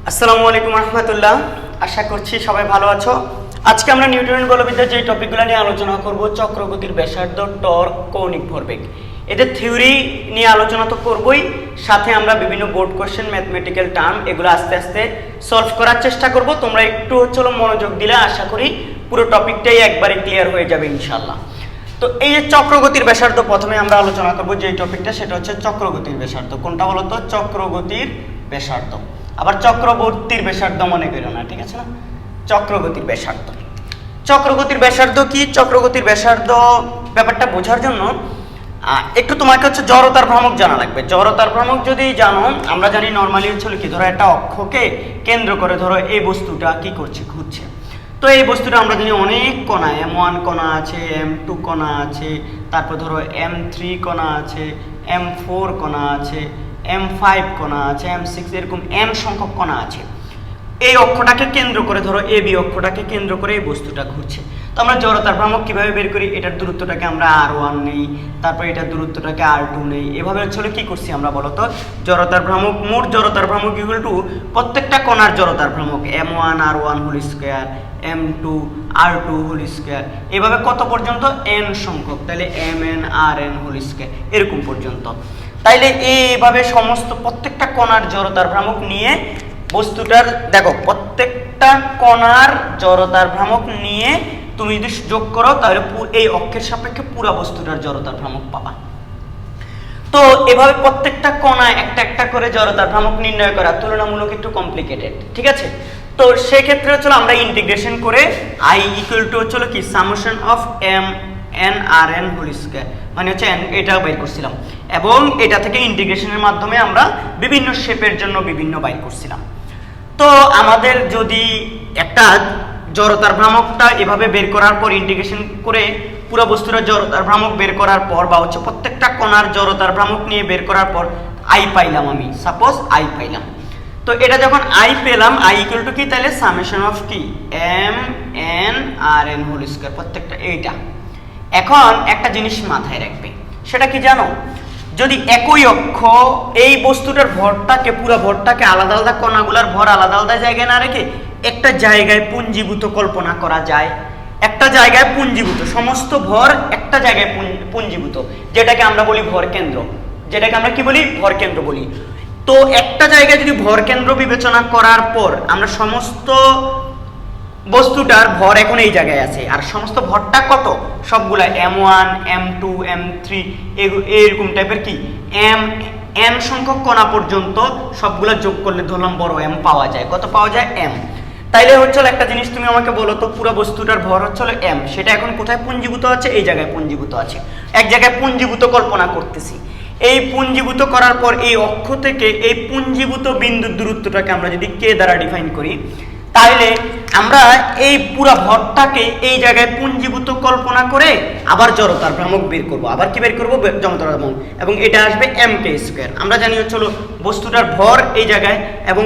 আসসালামু আলাইকুম রহমতুল্লাহ। আশা করছি সবাই ভালো আছো। আজকে আমরা নিউটনের বলবিদ্যার যে টপিকগুলো নিয়ে আলোচনা করব, চক্রগতির ব্যাসার্ধ, টর্ক, কৌণিক ভরবেগ, এদের থিওরি নিয়ে আলোচনা তো করবই, সাথে আমরা বিভিন্ন বোর্ড কোশ্চেন, ম্যাথমেটিক্যাল টার্ম এগুলো আস্তে আস্তে সলভ করার চেষ্টা করব। তোমরা একটু মনোযোগ দিলে আশা করি পুরো টপিকটাই একবারে ক্লিয়ার হয়ে যাবে ইনশাল্লাহ। তো এই যে চক্রগতির ব্যাসার্ধ, প্রথমে আমরা আলোচনা করব যে টপিকটা, সেটা হচ্ছে চক্রগতির ব্যাসার্ধ। কোনটা বলো তো? চক্রগতির ব্যাসার্ধ। আবার চক্রবর্তীর ব্যাসার্ধ মনে করো না, ঠিক আছে না? চক্রগতির ব্যাসার্ধ। চক্রগতির ব্যাসার্ধ কি? চক্রগতির ব্যাসার্ধ ব্যাপারটা বোঝার জন্য একটু তোমাকে জড়তার ভ্রামক জানা লাগবে। জড়তার ভ্রামক যদি জানো, আমরা জানি নর্মালি কি, ধরো একটা অক্ষকে কেন্দ্র করে ধরো এই বস্তুটা কি করছে, ঘুরছে। তো এই বস্তুটা আমরা জানি অনেক কণা, M1 কণা আছে, M2 কণা আছে, তারপর ধরো M3 কণা আছে, M4 কণা আছে, M5 কণা আছে, M6, এরকম M সংখ্যক কণা আছে। এই অক্ষটাকে কেন্দ্র করে ধরো AB অক্ষটাকে কেন্দ্র করে এই বস্তুটা ঘুরছে। তো আমরা জড়তার ভ্রামক কিভাবে বের করি? এটার দূরত্বটাকে আমরা R1 নেই, তারপর এটার দূরত্বটাকে R2 নেই। এভাবে কি করছি আমরা বলতো? জড়তার ভ্রামক, মোট জড়তার ভ্রামক ইকুয়াল টু প্রত্যেকটা কণার জড়তার ভ্রামক M1 R1 whole square, M2 R2 whole square, এভাবে কত পর্যন্ত? n সংখ্যক, তাহলে Mn Rn হোল স্কয়ার, এরকম পর্যন্ত। তাইলে এইভাবে সমস্ত প্রত্যেকটা কণার জড়তার ভ্রামক নিয়ে বস্তুটার, দেখো প্রত্যেকটা কণার জড়তার ভ্রামক নিয়ে তুমি যদি যোগ করো তাহলে এই অক্ষের সাপেক্ষে পুরো বস্তুটার জড়তার ভ্রামক পাবা। তো এভাবে প্রত্যেকটা কণা একটা একটা করে জড়তার ভ্রামক নির্ণয় করা তুলনামূলক একটু কমপ্লিকেটেড, ঠিক আছে? তো সেই ক্ষেত্রে আমরা ইন্টিগ্রেশন করে I ইকুয়াল টু কি, summation of M n Rn whole square, মানে এটা বের করছিলাম, এবং এটা থেকে ইন্টিগ্রেশনের মাধ্যমে আমরা বিভিন্ন শেপের জন্য বিভিন্ন বাইর করছিলাম। তো আমাদের যদি একটা জড়তার ভ্রামকটা এভাবে বের করার পর ইন্টিগ্রেশন করে পুরো বস্তুর জড়তার ভ্রামক বের করার পর, বা প্রত্যেকটা কণার জড়তার ভ্রামক নিয়ে বের করার পর I পাইলাম, আমি সাপোজ I পাইলাম। তো এটা যখন I পেলাম, I ইকুয়াল টু কি, তাহলে সামেশন অফ কি, M n Rn whole square, প্রত্যেকটা এইটা। এখন একটা জিনিস মাথায় রাখবে, সেটা কি জানো? যদি একই অক্ষ এই বস্তুটার ভরটাকে, পুরো ভরটাকে আলাদা আলাদা কণাগুলার ভর আলাদা আলাদা জায়গায় না রেখে একটা জায়গায় পুঞ্জীভূত কল্পনা করা যায়, একটা জায়গায় পুঞ্জীভূত, সমস্ত ভর একটা জায়গায় পুঞ্জীভূত, যেটাকে আমরা বলি ভর কেন্দ্র, যেটাকে আমরা কি বলি, ভর কেন্দ্র বলি। তো একটা জায়গায় যদি ভর কেন্দ্র বিবেচনা করার পর আমরা সমস্ত বস্তুটার ভর এখন এই জায়গায় আছে, আর সমস্ত ভরটা কত, সবগুলা M1 M2 M3 এরকম টাইপের কি m সংখ্যক কণা পর্যন্ত সবগুলা যোগ করলে ধরলাম বড় M পাওয়া যায়। কত পাওয়া যায়? M। তাইলে একটা জিনিস তুমি আমাকে বলো তো, পুরো বস্তুটার ভর M, সেটা এখন কোথায় পুঞ্জীভূত আছে? এই জায়গায় পুঞ্জীভূত আছে, এক জায়গায় পুঞ্জীভূত কল্পনা করতেছি। এই পুঞ্জীভূত করার পর এই অক্ষ থেকে এই পুঞ্জীভূত বিন্দুর দূরত্বটাকে আমরা যদি k দ্বারা ডিফাইন করি, তাহলে আমরা এই পুরো ভরটাকে এই জায়গায় পুঞ্জীভূত কল্পনা করে আবার জড়তার ভ্রামক বের করব। আবার কি বের করব? জড়তার ভ্রামক, এবং এটা আসবে mk স্কয়ার। আমরা জানি বস্তুটার ভর এই জায়গায়, এবং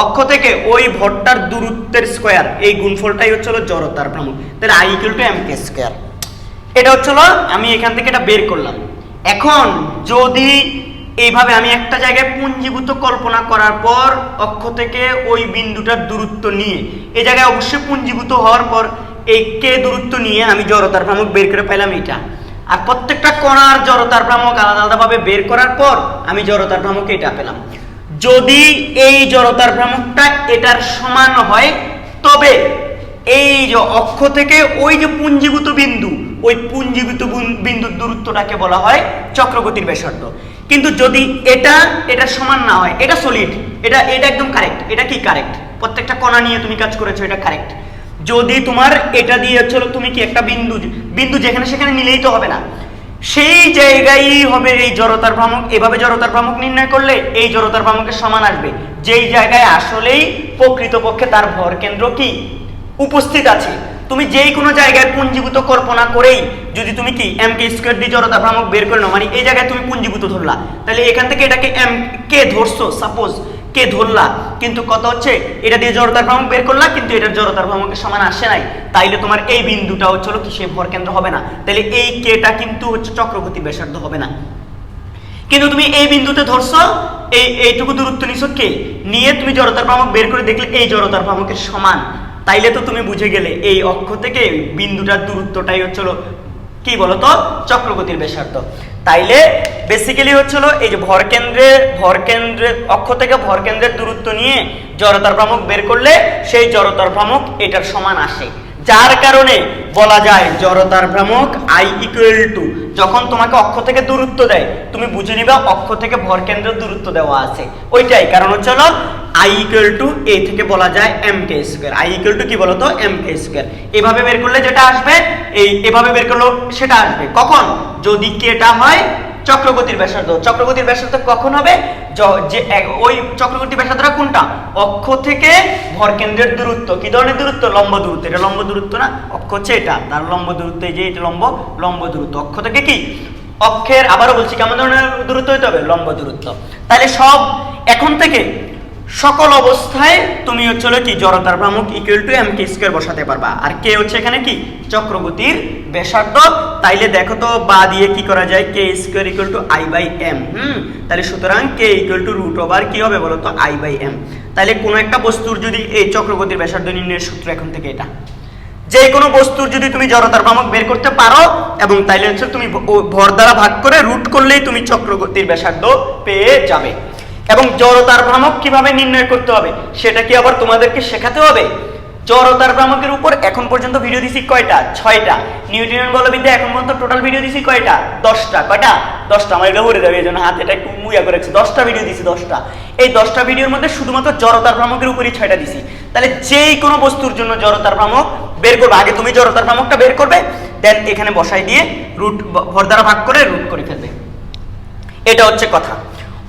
অক্ষ থেকে ওই ভরটার দূরত্বের স্কয়ার, এই গুণফলটাই জড়তার ভ্রামক। তাহলে I equal two mk square. এটা আমি এখান থেকে এটা বের করলাম। এখন যদি এইভাবে আমি একটা জায়গায় পুঞ্জীভূত কল্পনা করার পর অক্ষ থেকে ওই বিন্দুটার দূরত্ব নিয়ে, এই জায়গায় অবশ্যই পুঞ্জীভূত হওয়ার পর এই কে দূরত্ব নিয়ে আমি জড়তার ভ্রামক বের করে পেলাম এটা। আর প্রত্যেকটা কণার জড়তার ভ্রামক আলাদা আলাদাভাবে বের করার পর আমি জড়তার ভ্রামক এটা পেলাম। যদি এই জড়তার ভ্রামকটা এটার সমান হয়, তবে এই যে অক্ষ থেকে ওই যে পুঞ্জীভূত বিন্দু, ওই পুঞ্জীভূত বিন্দুর দূরত্বটাকে বলা হয় চক্রগতির ব্যাসার্ধ। কিন্তু যদি এটা সমান না হয়, এটা সলিড, এটা একদম কারেক্ট, এটা কি কারেক্ট, প্রত্যেকটা কণা নিয়ে তুমি কাজ করেছো, এটা কারেক্ট। যদি তোমার এটা দিয়ে তুমি কি একটা বিন্দু যেখানে সেখানে নিলেই তো হবে না, সেই জায়গায় হবে এই জড়তার ভ্রামক। এভাবে জড়তার ভ্রামক নির্ণয় করলে এই জড়তার ভ্রামকের সমান আসবে যেই জায়গায় আসলেই প্রকৃতপক্ষে তার ভর কেন্দ্র কি উপস্থিত আছে। তুমি যেই কোনো জায়গায় পুঞ্জীভূত কল্পনা করেই যদি তুমি কি mk স্কয়ার দিয়ে জড়তা ভ্রামক বের করে নাও, মানে এই জায়গায় তুমি পুঞ্জীভূত ধরলা, তাহলে এখান থেকে এটাকে mk ধরছো, সাপোজ কে ধরলা, কিন্তু কত হচ্ছে এটা দিয়ে জড়তার ভ্রামক বের করলা, কিন্তু এটার জড়তার ভ্রামকের সমান আসে নাই, তাইলে তোমার এই বিন্দুটা হচ্ছে কিসের ভরকেন্দ্র হবে না, তাহলে এই কেটা কিন্তু হচ্ছে চক্রগতির ব্যাসার্ধ হবে না। কিন্তু তুমি এই বিন্দুতে ধরছো, এইটুকু দূরত্ব নিছো কে নিয়ে তুমি জড়তার ভ্রামক বের করে দেখলে এই জড়তার ভ্রামকের সমান, তাইলে তো তুমি বুঝে গেলে এই অক্ষ থেকে বিন্দুটার দূরত্বটাই হচ্ছিল কি বলতো চক্রগতির ব্যাসার্ধ। তাইলে বেসিক্যালি হচ্ছিল এই যে ভরকেন্দ্রের অক্ষ থেকে ভরকেন্দ্রের দূরত্ব নিয়ে জড়তার ভ্রামক বের করলে সেই জড়তার ভ্রামক এটার সমান আসে, যার কারণে বলা যায় জড়তার ভ্রামক I ইকুয়াল টু, যখন তোমাকে অক্ষ থেকে দূরত্ব দেয় তুমি বুঝে নিবা অক্ষ থেকে ভরকেন্দ্রের দূরত্ব দেওয়া আছে ওইটাই, কারণ হচ্ছে I ইকুয়াল টু a থেকে বলা যায় mk square, I equal to কি বলতো mk স্কয়ার। এভাবে বের করলে যেটা আসবে এভাবে বের করলে সেটা আসবে কখন, যদি কেটা হয় চক্রগতির ব্যাসার্ধ। চক্রগতির ব্যাসার্ধ কখন হবে, যে ওই চক্রগতির ব্যাসার্ধটা কোনটা, অক্ষ থেকে ভরকেন্দ্রের দূরত্ব, কি ধরনের দূরত্ব, লম্ব দূরত্ব, এটা লম্ব দূরত্ব না, অক্ষ হচ্ছে এটা, তার লম্ব দূরত্ব, এই যে এটা লম্ব দূরত্ব, অক্ষ থেকে কি অক্ষের, আবারও বলছি কেমন ধরনের দূরত্ব হতে হবে, লম্ব দূরত্ব। তাহলে সব এখন থেকে সকল অবস্থায় তুমি হচ্ছে কি জড়তার ভ্রামক ইকুয়াল টু mk স্কয়ার বসাতে পারবা, আর কে হচ্ছে এখানে কি চক্রগতির ব্যাসার্ধ। তাইলে দেখো তো বা দিয়ে কি করা যায়, k square equal to I/m। তাহলে সুতরাং k equal to root over কি হবে বলো তো I/m। তাহলে কোনো একটা বস্তুর যদি এই চক্রগতির ব্যাসার্ধ নির্ণয়ের সূত্র এখন থেকে এটা, যে কোনো বস্তুর যদি তুমি জড়তার ভ্রামক বের করতে পারো এবং তাইলে হচ্ছে তুমি ভর দ্বারা ভাগ করে রুট করলেই তুমি চক্রগতির ব্যাসার্ধ পেয়ে যাবে। এবং জড়তার ভ্রামক কিভাবে নির্ণয় করতে হবে সেটা কি আবার তোমাদেরকে শেখাতে হবে। জড়তার ভ্রামকের উপর এখন পর্যন্ত ভিডিও দিছি কয়টা, 6টা। নিউটনের বলবিদ্যা এখন পর্যন্ত টোটাল ভিডিও দিছি কয়টা, 10টা। কয়টা, 10টা। আমার এটা ভরে যাবে, এই জন্য হাত এটা একটু মুয়া করে রাখছি। 10টা ভিডিও দিছি, 10টা। এই 10টা ভিডিওর মধ্যে শুধুমাত্র জড়তার ভ্রামকের উপরই 6টা দিছি। তাহলে যেই কোনো বস্তুর জন্য জড়তার ভ্রামক বের করবে, আগে তুমি জড়তার ভ্রামকটা বের করবে, দেন এখানে বসাই দিয়ে রুট ভর দ্বারা ভাগ করে রুট করে ফেলবে। এটা হচ্ছে কথা।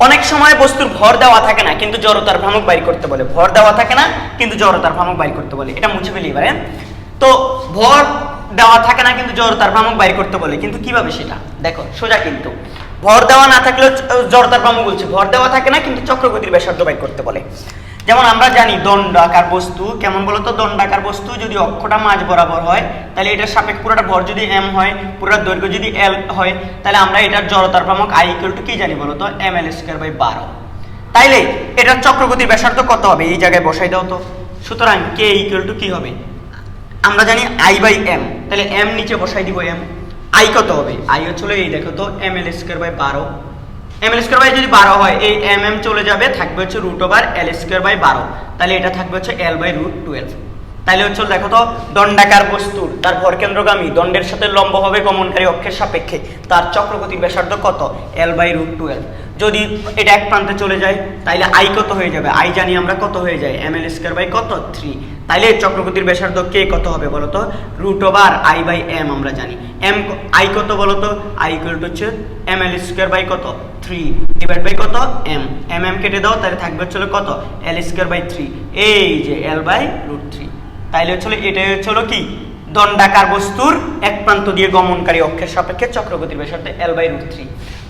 অনেক সময় বস্তুর ভর দেওয়া থাকে না কিন্তু জড়তার ভ্রামক বাইর করতে বলে, ভর দেওয়া থাকে না কিন্তু জড়তার ভ্রামক বাইর করতে বলে, এটা মুছে ফেলি এবারে। তো ভর দেওয়া থাকে না কিন্তু জড়তার ভ্রামক বাইর করতে বলে, কিন্তু কিভাবে সেটা দেখো সোজা। কিন্তু ভর দেওয়া না থাকলেও জড়তার ভ্রামক বলছে, ভর দেওয়া থাকে না কিন্তু চক্রগতির ব্যাসার্ধ বাইর করতে বলে। যেমন আমরা জানি দণ্ডাকার বস্তু কেমন বলতো, দণ্ডাকার বস্তু যদি অক্ষটা মাঝ বরাবর হয় তাহলে এটার সাপেক্ষে পুরোটা ভর যদি m হয়, পুরোটা দৈর্ঘ্য যদি l হয়, তাহলে আমরা এটার জড়তার ভ্রামক I ইকুয়াল টু কি জানি বলতো ml²/12। তাইলে এটার চক্রগতির ব্যাসার্ধ কত হবে, এই জায়গায় বসাই দাও তো। সুতরাং k ইকুয়াল টু কি হবে, আমরা জানি I/m, তাহলে m নিচে বসাই দিব m। I কত হবে, I হচ্ছে এই দেখো তো ml²/12। ml² যদি 12 হয় এই mm চলে যাবে, থাকবে হচ্ছে √L²/12, তাহলে এটা থাকবে হচ্ছে L/√12। তাহলে হচ্ছে দেখো তো দণ্ডাকার বস্তুর তার ভরকেন্দ্রগামী দণ্ডের সাথে লম্বভাবে গমনকারী অক্ষের সাপেক্ষে তার চক্রগতির ব্যাসার্ধ কত, L/√12। যদি এটা এক প্রান্তে চলে যায় তাহলে I কত হয়ে যাবে, I জানি আমরা কত হয়ে যায় ml² কত 3। তাইলে চক্রগতির ব্যাসার্ধ k কত হবে বলতো, √I/m আমরা জানি। I কত বলতো, I ইকুয়াল টু হচ্ছে ml² কত 3 ডিভাইড বাই কত m, mm কেটে দাও তাহলে থাকবে হচ্ছে কত L²/3, এই যে L/√3। তাইলে হচ্ছে এটাই হচ্ছে কি দণ্ডাকার বস্তুর এক প্রান্ত দিয়ে গমনকারী অক্ষের সাপেক্ষে চক্রগতির ব্যাসার্ধ L/√3।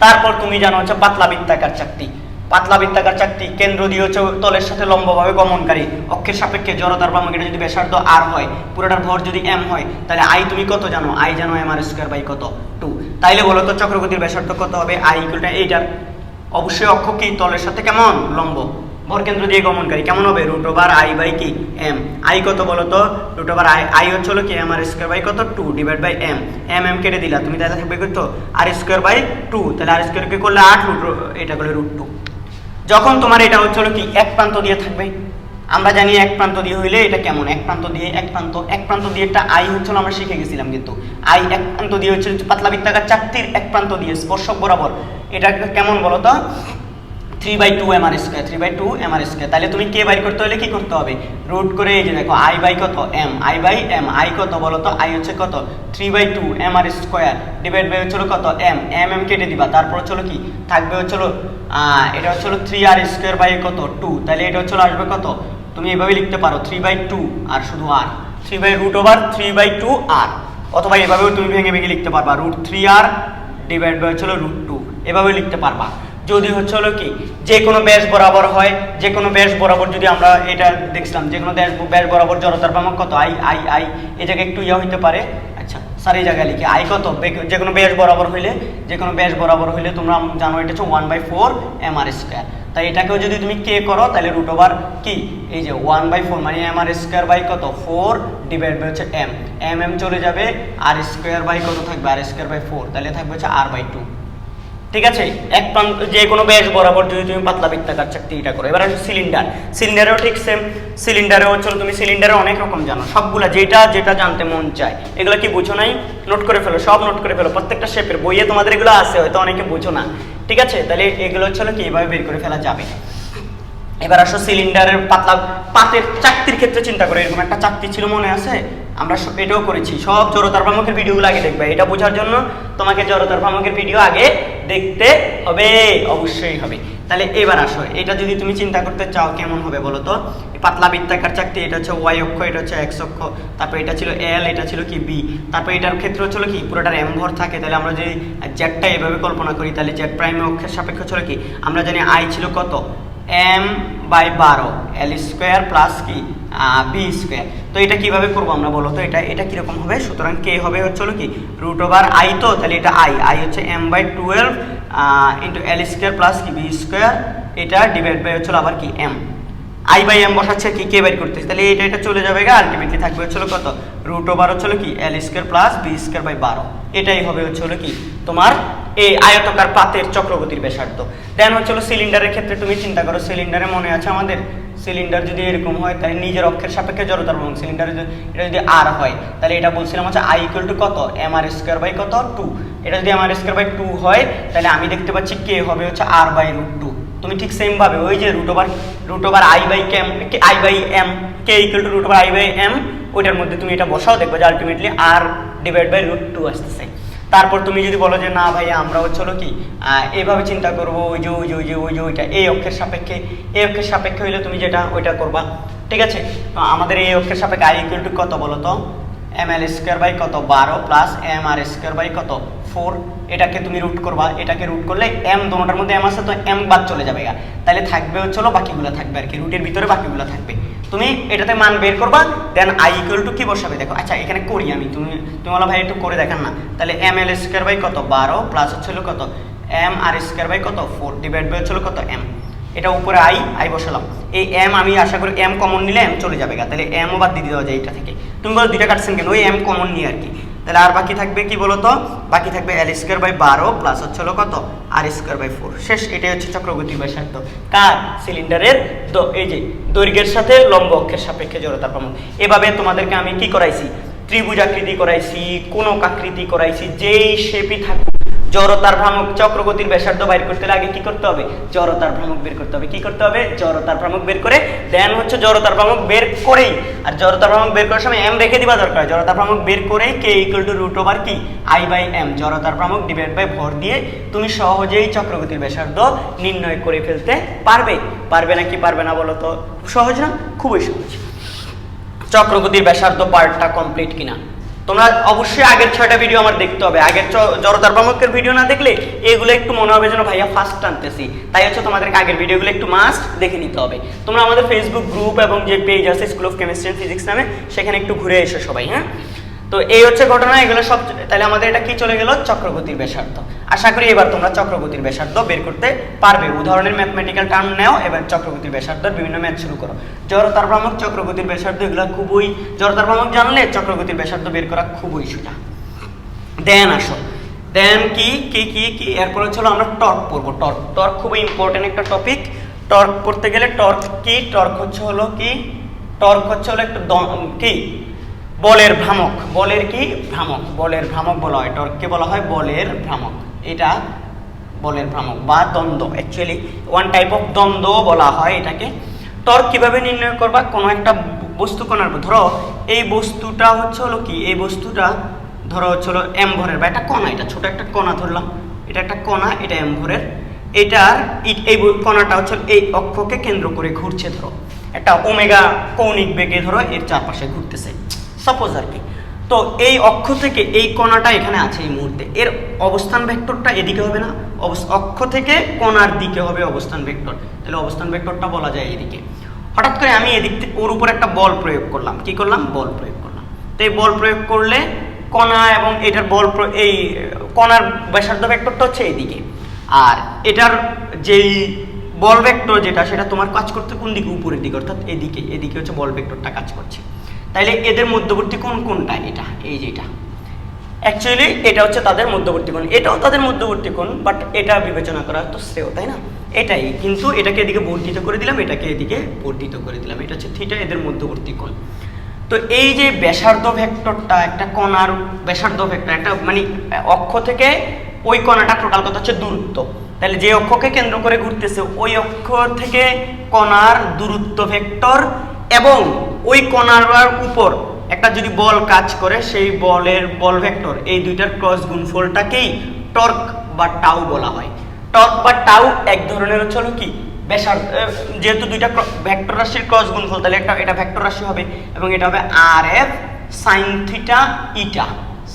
তারপর তুমি জানো হচ্ছে পাতলা বৃত্তাকার চাকতি, পাতলা বৃত্তাকার চাকতি কেন্দ্র দিয়ে হচ্ছে তলের সাথে লম্বভাবে গমনকারী অক্ষের সাপেক্ষে জড়তার ভ্রামক, এটা যদি ব্যাসার্ধ r হয়, পুরোটার ভর যদি m হয়, তাহলে I তুমি কত জানো, I জানো mr² কত 2। তাইলে বলো তো চক্রগতির ব্যাসার্ধ কত হবে, I ইকুয়াল টু এইটার অবশ্যই অক্ষ কি তলের সাথে কেমন লম্ব, ভরকেন্দ্র দিয়ে গমনকারী কেমন হবে √I/m। I কত বলো তো, √I হচ্ছে কি mr² কত 2 ডিভাইড বাই m, mm কেটে দিলা তুমি, তাহলে থাকবে কত r²/2, তাহলে r² কে করলে 8, এটা করলে √2। যখন তোমার এটা হচ্ছে কি এক প্রান্ত দিয়ে থাকবে, আমরা জানি এক প্রান্ত দিয়ে হইলে এটা কেমন, এক প্রান্ত দিয়ে এক প্রান্ত দিয়ে একটা I হচ্ছে আমরা শিখে গেছিলাম, কিন্তু I এক প্রান্ত দিয়ে হচ্ছে পাতলা বৃত্তাকার চাকতির এক প্রান্ত দিয়ে স্পর্শক বরাবর, এটা কেমন বলো তো 3/2 mr², 3/2 mr²। তাহলে তুমি কে বাইর করতে হলে কি করতে হবে, রুট করে এই যে দেখো I/ কত m, I/m, I কত বলো তো, I হচ্ছে কত 3/2 mr² ডিভাইড বাই হচ্ছে কত m, mm কেটে দিবা, তারপর হচ্ছে কি থাকবে হচ্ছে এটা হচ্ছে 3r² কত 2, তাহলে এটা হচ্ছে আসবে কত, তুমি এভাবে লিখতে পারো 3/2 আর শুধু r, 3/√3/2r, অথবা এভাবেও তুমি ভেঙে ভেঙে লিখতে পারবা √3r ডিভাইড বাই হচ্ছে √2, এভাবে লিখতে পারবা। যদি হচ্ছে হলো কি যে কোনো ব্যাস বরাবর হয়, যে কোনো ব্যাস বরাবর যদি আমরা এটা দেখছিলাম যে কোনো ব্যাস বরাবর জড়তার ভ্রামক কত আই আই আই, এই জায়গায় একটু ইয়া হইতে পারে। আচ্ছা স্যার এই জায়গায় লিখি আই কত, যে কোনো ব্যাস বরাবর হইলে, যে কোনো ব্যাস বরাবর হইলে তোমরা জানো এটা হচ্ছে 1/4 mr স্কয়ার। তাই এটাকেও যদি তুমি কে করো তাহলে রুট ওভার কি এই যে 1/4 মানে mr স্কয়ার বাই কত 4 ডিভাইড বাই হচ্ছে m, m চলে যাবে, আর স্কয়ার বাই কত থাকবে আর স্কয়ার বাই 4, তাহলে থাকবে হচ্ছে r/2। ঠিক আছে, এক প্রান্ত যে কোনো ব্যাস বরাবর যদি তুমি পাতলা বৃত্তাকার চাকতি এটা করো। এবার আসো সিলিন্ডার, সিলিন্ডারেও ঠিক সেম, সিলিন্ডারেও হচ্ছে তুমি সিলিন্ডারে অনেক রকম জানো, সবগুলা যেটা যেটা জানতে মন চায় এগুলো কি বুঝো নাই, নোট করে ফেলো, সব নোট করে ফেলো, প্রত্যেকটা শেপের বইয়ে তোমাদের এগুলো আছে, হয়তো অনেকে বুঝো না। ঠিক আছে, তাহলে এগুলো হচ্ছে কি এভাবে বের করে ফেলা যাবে। এবার আসো সিলিন্ডারের পাতলা পাতের চাকতির ক্ষেত্রে চিন্তা করো, এরকম একটা চাকতি ছিল মনে আছে, আমরা এটাও করেছি, সব জড়তার ভ্রামকের ভিডিওগুলো আগে দেখবে, এটা বোঝার জন্য তোমাকে জড়তার ভ্রামকের ভিডিও আগে দেখতে হবে, অবশ্যই হবে। তাহলে এবার আসো, এটা যদি তুমি চিন্তা করতে চাও কেমন হবে বলো তো, পাতলা বৃত্তাকার চাকতি, এটা হচ্ছে ওয়াই অক্ষ, এটা হচ্ছে এক্স অক্ষ, তারপর এটা ছিল এল, এটা ছিল কি বি, তারপর এটার ক্ষেত্রে হচ্ছিল কি পুরোটার এম ভর থাকে, তাহলে আমরা যদি জেডটা এভাবে কল্পনা করি তাহলে জেড প্রাইম অক্ষের সাপেক্ষে ছিল কি, আমরা জানি আই ছিল কত m/12 l স্কয়ার প্লাস কি বি স্কয়ার। তো এটা কিভাবে করবো আমরা বলো তো, এটা কিরকম হবে, সুতরাং কে হবে হচ্ছে কি রুট ওভার আই, তো তাহলে এটা আই হচ্ছে m/12 into L square plus কি বি স্কয়ার, এটা ডিভাইড বাই হচ্ছিল আবার কি এম, আই বাই এম বসাচ্ছে কি কে বের করতেছে, তাহলে এটা চলে যাবে গা, আলটিমেটলি থাকবে হচ্ছিল কত রুট ওভার হচ্ছিল কি L square plus B square by 12, এটাই হবে হচ্ছিল কি তোমার এই আয়তকার পাতের চক্রগতির ব্যাসার্ধ। দেন হচ্ছিল সিলিন্ডারের ক্ষেত্রে তুমি চিন্তা করো, সিলিন্ডারে মনে আছে আমাদের সিলিন্ডার যদি এরকম হয় তাহলে নিজের অক্ষের সাপেক্ষে জড়তার ভ্রামক, সিলিন্ডারে এটা যদি আর হয় তাহলে এটা বলছিলাম হচ্ছে আই ইকুয়াল টু কত mr স্কয়ার বাই কত 2, এটা যদি mr স্কয়ার বাই 2 হয় তাহলে আমি দেখতে পাচ্ছি কে হবে হচ্ছে r বাই রুট 2। তুমি ঠিক সেম ভাবে ওই যে root over I by M K equal to root over I by M, ওইটার মধ্যে তুমি এটা বসাও, দেখবে যে ultimately R divide by root 2 আসতেছে। তারপর তুমি যদি বলো যে না ভাইয়া আমরা হচ্ছে কি এইভাবে চিন্তা করবো, ওই যে ওইটা এই অক্ষের সাপেক্ষে হইলে তুমি যেটা ওইটা করবা। ঠিক আছে, তো আমাদের এই অক্ষের সাপেক্ষে আই ইকুয়াল টু কত বলো তো ml স্কয়ার বাই কত 12 প্লাস mr স্কয়ার বাই কত 4, এটাকে তুমি রুট করবা, এটাকে রুট করলে m দোনোটার মধ্যে m আছে তো m বাদ চলে যাবে, তাহলে থাকবে হচ্ছে বাকিগুলো থাকবে আর কি, রুটের ভিতরে বাকিগুলো থাকবে। তুমি এটাতে মান বের করবা, দেন আই ইকুয়াল টু কি বসাবে দেখো। আচ্ছা এখানে করি আমি, তুমি বলো ভাই একটু করে দেখান না, তাহলে ml স্কয়ার বাই কত 12 প্লাস হচ্ছিল কত mr স্কয়ার বাই কত 4 ডিভাইড বাই হচ্ছিল কত m, এটা উপরে আই বসালাম, এই m আমি আশা করি m কমন নিলে m চলে যাবে, তাহলে m ও বাদ দিয়ে দেওয়া যায় এটা থেকে। তুমি বলো দুইটা কাটছেন কেন, ওই m কমন নিয়ে আর কি, তাহলে আর বাকি থাকবে কি বলো তো, বাকি থাকবে এল স্কয়ার বাই 12 প্লাস হচ্ছে কত আর স্কয়ার বাই 4, শেষ। এটাই হচ্ছে চক্রগতির ব্যাসার্ধ কার, সিলিন্ডারের এই যে দৈর্ঘ্যের সাথে লম্ব অক্ষের সাপেক্ষে জড়তার ভ্রামক। এভাবে তোমাদেরকে আমি কি করাইছি, ত্রিভুজ আকৃতি করাইছি, কোণক আকৃতি করাইছি, যেই শেপই থাকুক জড়তার ভ্রামক চক্রগতির ব্যাসার্ধ বাইর করতে হলে আগে কি করতে হবে, জড়তার ভ্রামক বের করতে হবে। কি করতে হবে, জড়তার ভ্রামক বের করে দেন হচ্ছে জড়তার ভ্রামক বের করেই, আর জড়তার ভ্রামক বের করার সময় m রেখে দিবা দরকার, জড়তার ভ্রামক বের করেই k equal to root over কি i বাই m, জড়তার ভ্রামক ডিভাইড বাই ভর দিয়ে তুমি সহজেই চক্রগতির ব্যাসার্ধ নির্ণয় করে ফেলতে পারবে নাকি পারবে না বলো তো, সহজ না, খুবই সহজ। চক্রগতির ব্যাসার্ধ পার্টটা কমপ্লিট কিনা তোমরা অবশ্যই আগের 6টা ভিডিও আমার দেখতে হবে, আগের জড়তার ভ্রামকের ভিডিও না দেখলে এগুলো একটু মনে হবে যেন ভাইয়া ফার্স্ট টানতেছি, তাই হচ্ছে তোমাদেরকে আগের ভিডিওগুলো একটু মাস্ট দেখে নিতে হবে। তোমরা আমাদের ফেসবুক গ্রুপ এবং যে পেজ আছে school of chemistry and physics নামে, সেখানে একটু ঘুরে এসো সবাই। হ্যাঁ, তো এই হচ্ছে ঘটনা, এগুলো সব। তাহলে আমাদের এটা কি চলে গেল, চক্রগতির ব্যাসার্ধ। আশা করি এবার তোমরা চক্রগতির ব্যাসার্ধ বের করতে পারবে। উদাহরণের ম্যাথমেটিক্যাল টার্ম নাও, এবার চক্রগতির ব্যাসার্ধের বিভিন্ন ম্যাথ শুরু করো। জড়তার ভ্রামক, চক্রগতির ব্যাসার্ধ, এগুলো খুবই, জড়তার ভ্রামক জানলে চক্রগতির ব্যাসার্ধ বের করা খুবই সোজা। দেন আসো, দেন কি কি কি কি এরপরে হলো আমরা টর্ক পড়বো। টর্ক খুবই ইম্পর্টেন্ট একটা টপিক। টর্ক পড়তে গেলে টর্ক কি, টর্ক হচ্ছে হলো কি, টর্ক হচ্ছে হলো একটা কি বলের ভ্রামক, বলের কি ভ্রামক, বলের ভ্রামক বলা হয় টর্ককে, বলা হয় বলের ভ্রামক। এটা বলের ভ্রামক বা দ্বন্দ্ব, অ্যাকচুয়ালি ওয়ান টাইপ অফ দ্বন্দ্ব বলা হয় এটাকে। টর্ক কিভাবে নির্ণয় করবা, কোনো একটা বস্তু কণার, ধরো এই বস্তুটা হচ্ছে হলো কি, এই বস্তুটা ধরো হচ্ছে হলো এম ভরের বা একটা কণা, এটা ছোট একটা কণা ধরলাম, এটা একটা কণা, এটা এম ভরের, এটার এই কণাটা হচ্ছে এই অক্ষকে কেন্দ্র করে ঘুরছে, ধরো একটা ওমেগা কৌণিক বেগে ধরো এর চারপাশে ঘুরতেছে সাপোজ আর কি। তো এই অক্ষ থেকে এই কণাটা এখানে আছে এই মুহূর্তে, এর অবস্থান ভেক্টরটা এদিকে হবে না, অক্ষ থেকে কণার দিকে হবে অবস্থান ভেক্টর, তাহলে অবস্থান ভেক্টরটা বলা যায় এদিকে। হঠাৎ করে আমি এদিক থেকে ওর উপর একটা বল প্রয়োগ করলাম, কি করলাম, বল প্রয়োগ করলাম। তো এই বল প্রয়োগ করলে কণা এবং এটার এই কণার ব্যাসার্ধ ভেক্টরটা হচ্ছে এইদিকে, আর এটার যেই বল ভেক্টর যেটা সেটা তোমার কাজ করতে কোন দিকে, উপরের দিকে, অর্থাৎ এদিকে, এদিকে হচ্ছে বল ভেক্টরটা কাজ করছে। তাইলে এদের মধ্যবর্তী কোণ কোনটা, এটা, এই যে এটা, অ্যাকচুয়ালি এটা হচ্ছে তাদের মধ্যবর্তী কোণ, এটাও তাদের মধ্যবর্তী কোণ, বাট এটা বিবেচনা করা তো শ্রেয়, তাই না? এটাই, কিন্তু এটাকে এদিকে বর্ধিত করে দিলাম, এটাকে এদিকে বর্ধিত করে দিলাম, এটা হচ্ছে থিটা, এদের মধ্যবর্তী কোণ। তো এই যে ব্যাসার্ধ ভেক্টরটা, একটা কণার ব্যাসার্ধ ভেক্টর, একটা মানে অক্ষ থেকে ওই কণাটা টোটাল কথা হচ্ছে দূরত্ব, তাহলে যে অক্ষকে কেন্দ্র করে ঘুরতেছে ওই অক্ষ থেকে কণার দূরত্ব ভেক্টর, এবং ওই কণার উপর একটা যদি বল কাজ করে সেই বলের বল ভেক্টর, এই দুইটার ক্রস গুণফলটাকেই টর্ক বা টাউ বলা হয়। টর্ক বা টাউ এক ধরনের হচ্ছে কি ব্যাসার্ধ, যেহেতু দুইটা ভেক্টর রাশির ক্রস গুণফল, তাহলে এটা ভেক্টর রাশি হবে এবং এটা হবে আর এফ সাইন থিটা ইটা।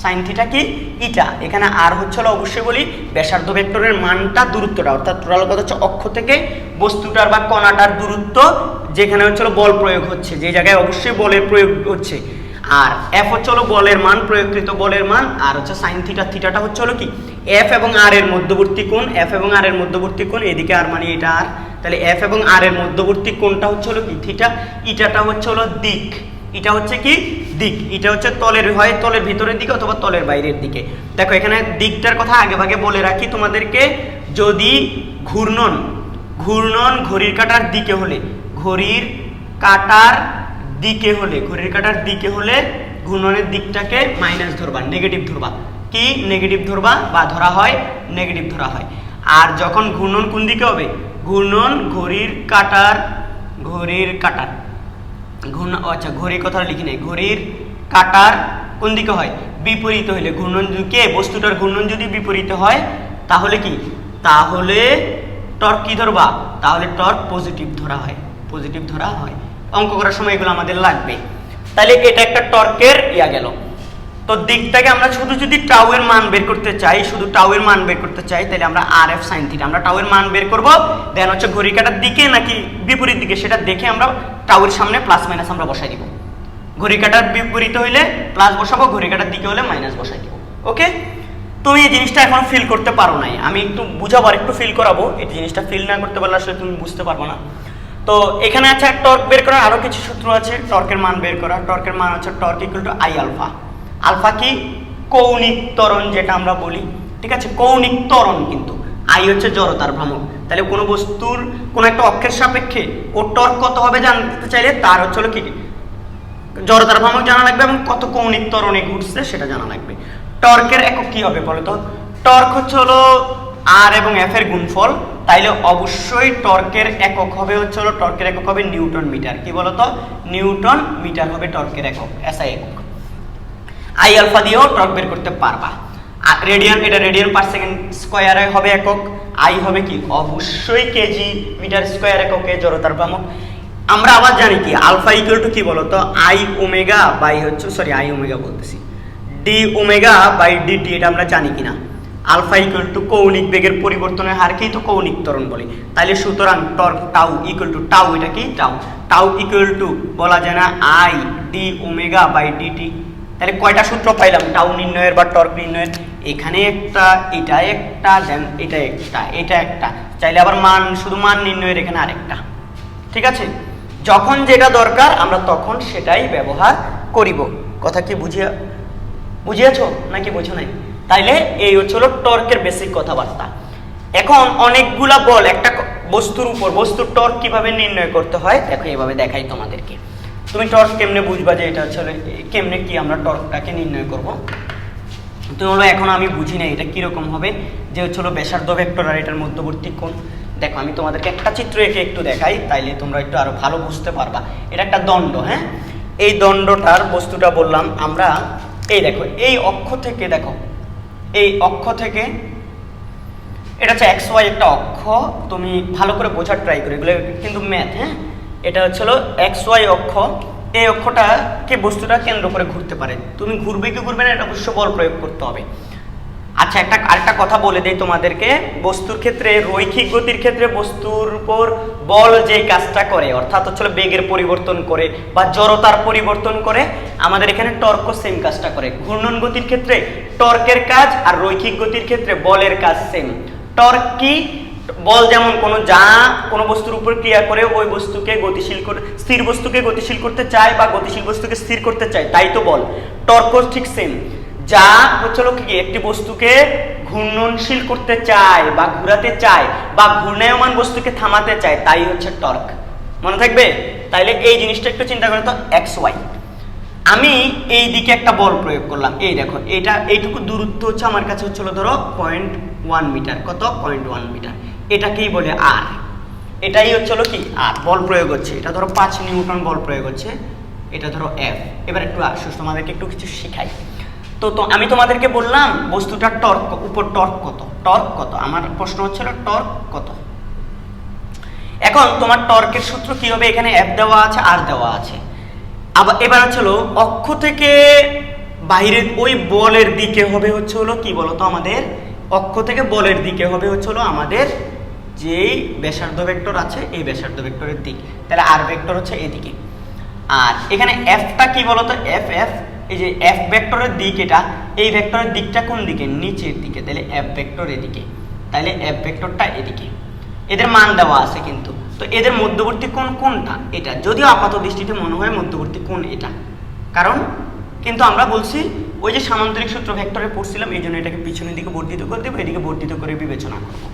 সাইন থিটা কি, ইটা। এখানে আর হচ্ছে অবশ্যই বলি ব্যাসার্ধ ভেক্টরের মানটা দূরত্বটা, অর্থাৎ টোটাল কথা হচ্ছে অক্ষ থেকে বস্তুটার বা কণাটার দূরত্ব, যেখানে হচ্ছে বল প্রয়োগ হচ্ছে, যে জায়গায় অবশ্যই বলের প্রয়োগ হচ্ছে, আর এফ হচ্ছে বলের মান, প্রয়োগকৃত বলের মান, আর হচ্ছে সাইন থিটা, থিটাটা হচ্ছে কি এফ এবং আর এর মধ্যবর্তী কোণ, এফ এবং আর এর মধ্যবর্তী কোণ, এদিকে আর মানে এটা আর, তাহলে এফ এবং আর এর মধ্যবর্তী কোণটা হচ্ছে কি থিটা, ইটাটা হচ্ছে দিক, এটা হচ্ছে কি দিক, এটা হচ্ছে তলের, হয় তলের ভিতরের দিকে অথবা তলের বাইরের দিকে। দেখো এখানে দিকটার কথা আগে ভাগে বলে রাখি তোমাদেরকে, যদি ঘূর্ণন ঘড়ির কাঁটার দিকে হলে, ঘড়ির কাঁটার দিকে হলে ঘূর্ণনের দিকটাকে মাইনাস ধরবা, নেগেটিভ ধরবা, কি নেগেটিভ ধরবা বা ধরা হয়, নেগেটিভ ধরা হয়। আর যখন ঘূর্ণন কোন দিকে হবে, ঘূর্ণন ঘড়ির কাঁটার আচ্ছা ঘড়ির কথা লিখি নাই, ঘড়ির কাঁটার কোন দিকে হয়, বিপরীত হইলে, ঘূর্ণন কে বস্তুটার ঘূর্ণন যদি বিপরীত হয় তাহলে কি, তাহলে টর্ক কি ধরবা, তাহলে টর্ক পজিটিভ ধরা হয়। অঙ্ক করার সময় এগুলো আমাদের লাগবে। তাহলে এটা একটা টর্কের গেল। তো দিকটাকে আমরা শুধু যদি টাউ এর মান বের করতে চাই, তাহলে আমরা আর এফ সাইন থিটা, আমরা টাউ এর মান বের করব, দেন হচ্ছে ঘড়ির কাঁটার দিকে নাকি বিপরীত দিকে সেটা দেখে আমরা টাউ এর সামনে প্লাস মাইনাস আমরা বসাই দিব। ঘড়ির কাঁটার বিপরীত হইলে প্লাস বসাবো, ঘড়ির কাঁটার দিকে হলে মাইনাস বসাই দিব। ওকে, তো এই জিনিসটা এখন ফিল করতে পারো নাই, আমি একটু বুঝাবো, একটু ফিল করাবো। এই জিনিসটা ফিল না করতে পারলে আসলে তুমি বুঝতে পারবো না। তো এখানে আছে টর্ক বের করার আরো কিছু সূত্র আছে, টর্কের মান বের করা। টর্কের মান হচ্ছে torque equal to I alpha. Alpha কি, কৌণিক ত্বরণ যেটা আমরা বলি, ঠিক আছে, কৌণিক ত্বরণ, কিন্তু আই হচ্ছে জড়তার ভ্রামক। তাহলে কোনো বস্তুর কোনো একটা অক্ষের সাপেক্ষে ও টর্ক কত হবে জানতে চাইলে তার হচ্ছে কি জড়তার ভ্রামক জানা লাগবে এবং কত কৌণিক ত্বরণে ঘুরছে সেটা জানা লাগবে। টর্কের একক কি হবে বলতো, টর্ক হচ্ছে আর এবং এফ এর গুণফল, তাইলে অবশ্যই টর্কের একক হবে নিউটন মিটার। কি বলতো, নিউটন মিটার হবে টর্কের একক, এসআই একক। আই আলফা দিয়েও টর্ক বের করতে পারবা। রেডিয়ান, এটা রেডিয়ান পার সেকেন্ড স্কয়ারে হবে একক। আই হবে কি, অবশ্যই কেজি মিটার স্কয়ার এককে জড়তার ভ্রামক। আমরা আবার জানি কি আলফা ইকুয়াল টু কি বলতো, আই ওমেগা বাই হচ্ছে আই ওমেগা বলতেছি, ডি ওমেগা বাই ডিটি, এটা আমরা জানি কিনা। আলফা ইকুয়াল টু কৌণিক বেগের পরিবর্তনের হারকেই তো কৌণিক ত্বরণ বলে। তাহলে সুতরাং torque tau equal to tau, এটা কি টাউ ইকুয়াল টু বলা যায় না I D omega by DT. তাহলে কয়টা সূত্র পাইলাম টাউ নির্ণয়ের বা টর্ক নির্ণয়ের, এখানে একটা, এটা একটা, দেন এটা একটা, চাইলে আবার মান, শুধু মান নির্ণয়ের এখানে আরেকটা। ঠিক আছে, যখন যেটা দরকার আমরা তখন সেটাই ব্যবহার করিব। কথা কি বুঝিয়েছো নাকি বোঝো নাই? তাইলে এই হচ্ছিল টর্কের বেসিক কথাবার্তা। এখন অনেকগুলা বল একটা বস্তুর উপর, বস্তুর টর্ক কিভাবে নির্ণয় করতে হয় দেখো, এইভাবে দেখাই তোমাদেরকে। তুমি টর্ক কেমনে বুঝবা যে এটা হচ্ছে কেমনে কি আমরা টর্কটাকে নির্ণয় করব। তুমি বলবো এখন আমি বুঝি না এটা কিরকম হবে, যে হচ্ছিল ব্যাসার্ধ ভেক্টর আর এটার মধ্যবর্তী কোণ। দেখো আমি তোমাদেরকে একটা চিত্র এঁকে একটু দেখাই, তাইলে তোমরা একটু আরো ভালো বুঝতে পারবা। এটা একটা দণ্ড, হ্যাঁ, এই দণ্ডটার বস্তুটা বললাম আমরা, এই দেখো এই অক্ষ থেকে, দেখো এই অক্ষ থেকে, এটা হচ্ছে এক্স ওয়াই একটা অক্ষ, তুমি ভালো করে বোঝার ট্রাই করো, এগুলো কিন্তু ম্যাথ, হ্যাঁ। এটা হচ্ছিল এক্স ওয়াই অক্ষ, এই অক্ষটাকে বস্তুটা কেন্দ্র করে ঘুরতে পারে। তুমি ঘুরবে কি ঘুরবে না এটা অবশ্য বল প্রয়োগ করতে হবে। আচ্ছা, আরেকটা কথা বলে দেই তোমাদেরকে, বস্তুর ক্ষেত্রে রৈখিক গতির ক্ষেত্রে বস্তুর উপর বল যে কাজটা করে, অর্থাৎ হচ্ছে বেগের পরিবর্তন করে বা জড়তার পরিবর্তন করে, আমাদের এখানে টর্কও সেম কাজটা করে। ঘূর্ণন গতির ক্ষেত্রে টর্কের কাজ আর রৈখিক গতির ক্ষেত্রে বলের কাজ সেম। টর্ক কি? বল যেমন কোনো বস্তুর উপর ক্রিয়া করে ওই বস্তুকে গতিশীল করে, স্থির বস্তুকে গতিশীল করতে চায় বা গতিশীল বস্তুকে স্থির করতে চায়, তাই তো বল। টর্কও ঠিক সেম, যা হচ্ছিল কি একটি বস্তুকে ঘূর্ণনশীল করতে চায় বা ঘুরাতে চায় বা ঘূর্ণায়মান বস্তুকে থামাতে চায়, তাই হচ্ছে টর্ক। মনে থাকবে? তাইলে এই জিনিসটা একটু চিন্তা করে তো, এক্স ওয়াই। আমি এই দিকে একটা বল প্রয়োগ করলাম, এই দেখো এইটুকু দূরত্ব হচ্ছে আমার কাছে হচ্ছিল ধরো 0.1 মিটার। কত? 0.1 মিটার। এটাকেই বলে আর, এটাই হচ্ছিল কি আর, বল প্রয়োগ হচ্ছে। এটা ধরো 5 নিউটন বল প্রয়োগ হচ্ছে, এটা ধরো এফ। এবার একটু আসুস, তোমাদেরকে একটু কিছু শিখাই। তো আমি তোমাদেরকে বললাম বস্তুটার টর্ক উপর টর্ক কত, টর্ক কত, আমার প্রশ্ন হচ্ছিল টর্ক কত। এখন তোমার টর্কের সূত্র কি হবে? এখানে এফ দেওয়া আছে, আর দেওয়া আছে। আবার এবার হচ্ছিল অক্ষ থেকে বাইরের ওই বলের দিকে হবে হচ্ছে হলো কি বলতো, আমাদের অক্ষ থেকে বলের দিকে হবে হচ্ছে হলো আমাদের যেই ব্যাসার্ধ ভেক্টর আছে এই ব্যাসার্ধ ভেক্টরের দিক, তাহলে আর ভেক্টর হচ্ছে এদিকে। আর এখানে এফটা কি বলতো, এফ এই যে এফ ভেক্টরের দিক, এটা এই ভেক্টরের দিকটা কোন দিকে? নিচের দিকে, তাহলে এফ ভেক্টর এদিকে, তাহলে এফ ভেক্টরটা এদিকে। এদের মান দেওয়া আছে কিন্তু, তো এদের মধ্যবর্তী কোণ কোনটা? এটা। যদিও আপাত দৃষ্টিতে মনে হয় মধ্যবর্তী কোণ এটা, কারণ কিন্তু আমরা বলছি ওই যে সামান্তরিক সূত্র ভেক্টরে পড়ছিলাম, এই জন্য এটাকে পিছনের দিকে বর্ধিত করে দেবো, এদিকে বর্ধিত করে বিবেচনা করবো।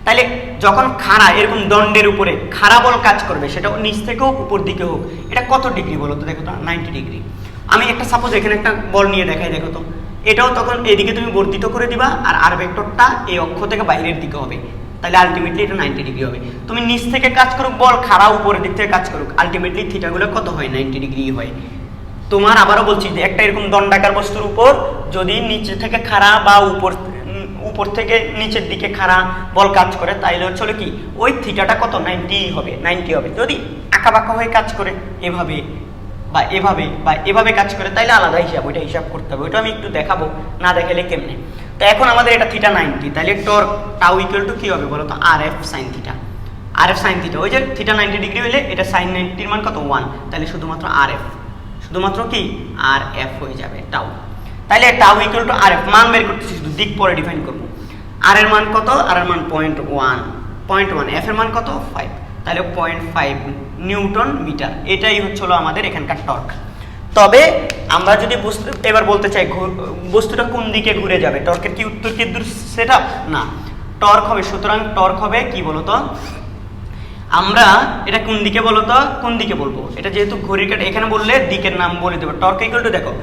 তাহলে যখন খাড়া এরকম দণ্ডের উপরে খাড়া বল কাজ করবে, সেটা নিচ থেকে হোক উপর দিকে হোক, এটা কত ডিগ্রি বলো তো? দেখো তো, 90 ডিগ্রি। আমি একটা সাপোজ এখানে একটা বল নিয়ে দেখাই, দেখো তো, এটাও তখন এদিকে তুমি বর্ধিত করে দিবা, আর ভেক্টরটা এই অক্ষ থেকে বাইরের দিকে হবে, তাহলে আলটিমেটলি এটা 90 ডিগ্রি হবে। তুমি নিচ থেকে কাজ করুক বল, খাড়া উপরের দিক থেকে কাজ করুক, আলটিমেটলি থিটাগুলো কত হয়? 90 ডিগ্রি হয়। তোমার আবারও বলছি যে একটা এরকম দণ্ডাকার বস্তুর উপর যদি নিচে থেকে খাড়া বা উপর থেকে নিচের দিকে খাড়া বল কাজ করে, তাইলে হচ্ছে কি ওই থিটাটা কত? 90 হবে, 90 হবে। যদি আঁকাবাঁকা হয়ে কাজ করে এভাবে বা এভাবে কাজ করে, তাইলে আলাদা হিসাব, ওইটা হিসাব করতে হবে, ওইটা আমি একটু দেখাবো, না দেখালে কেমনে। তো এখন আমাদের এটা থিটা 90, তাহলে টর্ক টাউ ইকুয়াল টু কি হবে বলো তো? আর এফ সাইন থিটা। আর এফ সাইন থিটা, ওই যে থিটা 90 ডিগ্রি হলে এটা সাইন 90 মান কত? 1, তাহলে শুধুমাত্র আর এফ, শুধুমাত্র কি আর এফ হয়ে যাবে টাউ। তাহলে tau equal to R F, মান বের করতেছি, শুধু দিক পরে ডিফাইন করবো। আর এর মান কত? আর এর মান 0.1, এফ এর মান কত? 5, তাহলে 0.5 নিউটন মিটার। এটাই হচ্ছিল আমাদের এখানকার টর্ক। তবে আমরা যদি এবার বলতে চাই বস্তুটা কোন দিকে ঘুরে যাবে, টর্কের কি উত্তর কি সেটা না, টর্ক হবে, সুতরাং টর্ক হবে কি বলতো, আমরা এটা কোন দিকে বলতো, কোন দিকে বলবো, এটা যেহেতু ঘড়ির কাঁটা এখানে বললে দিকের নাম বলে দেবো। টর্ক ইকুয়াল টু, দেখো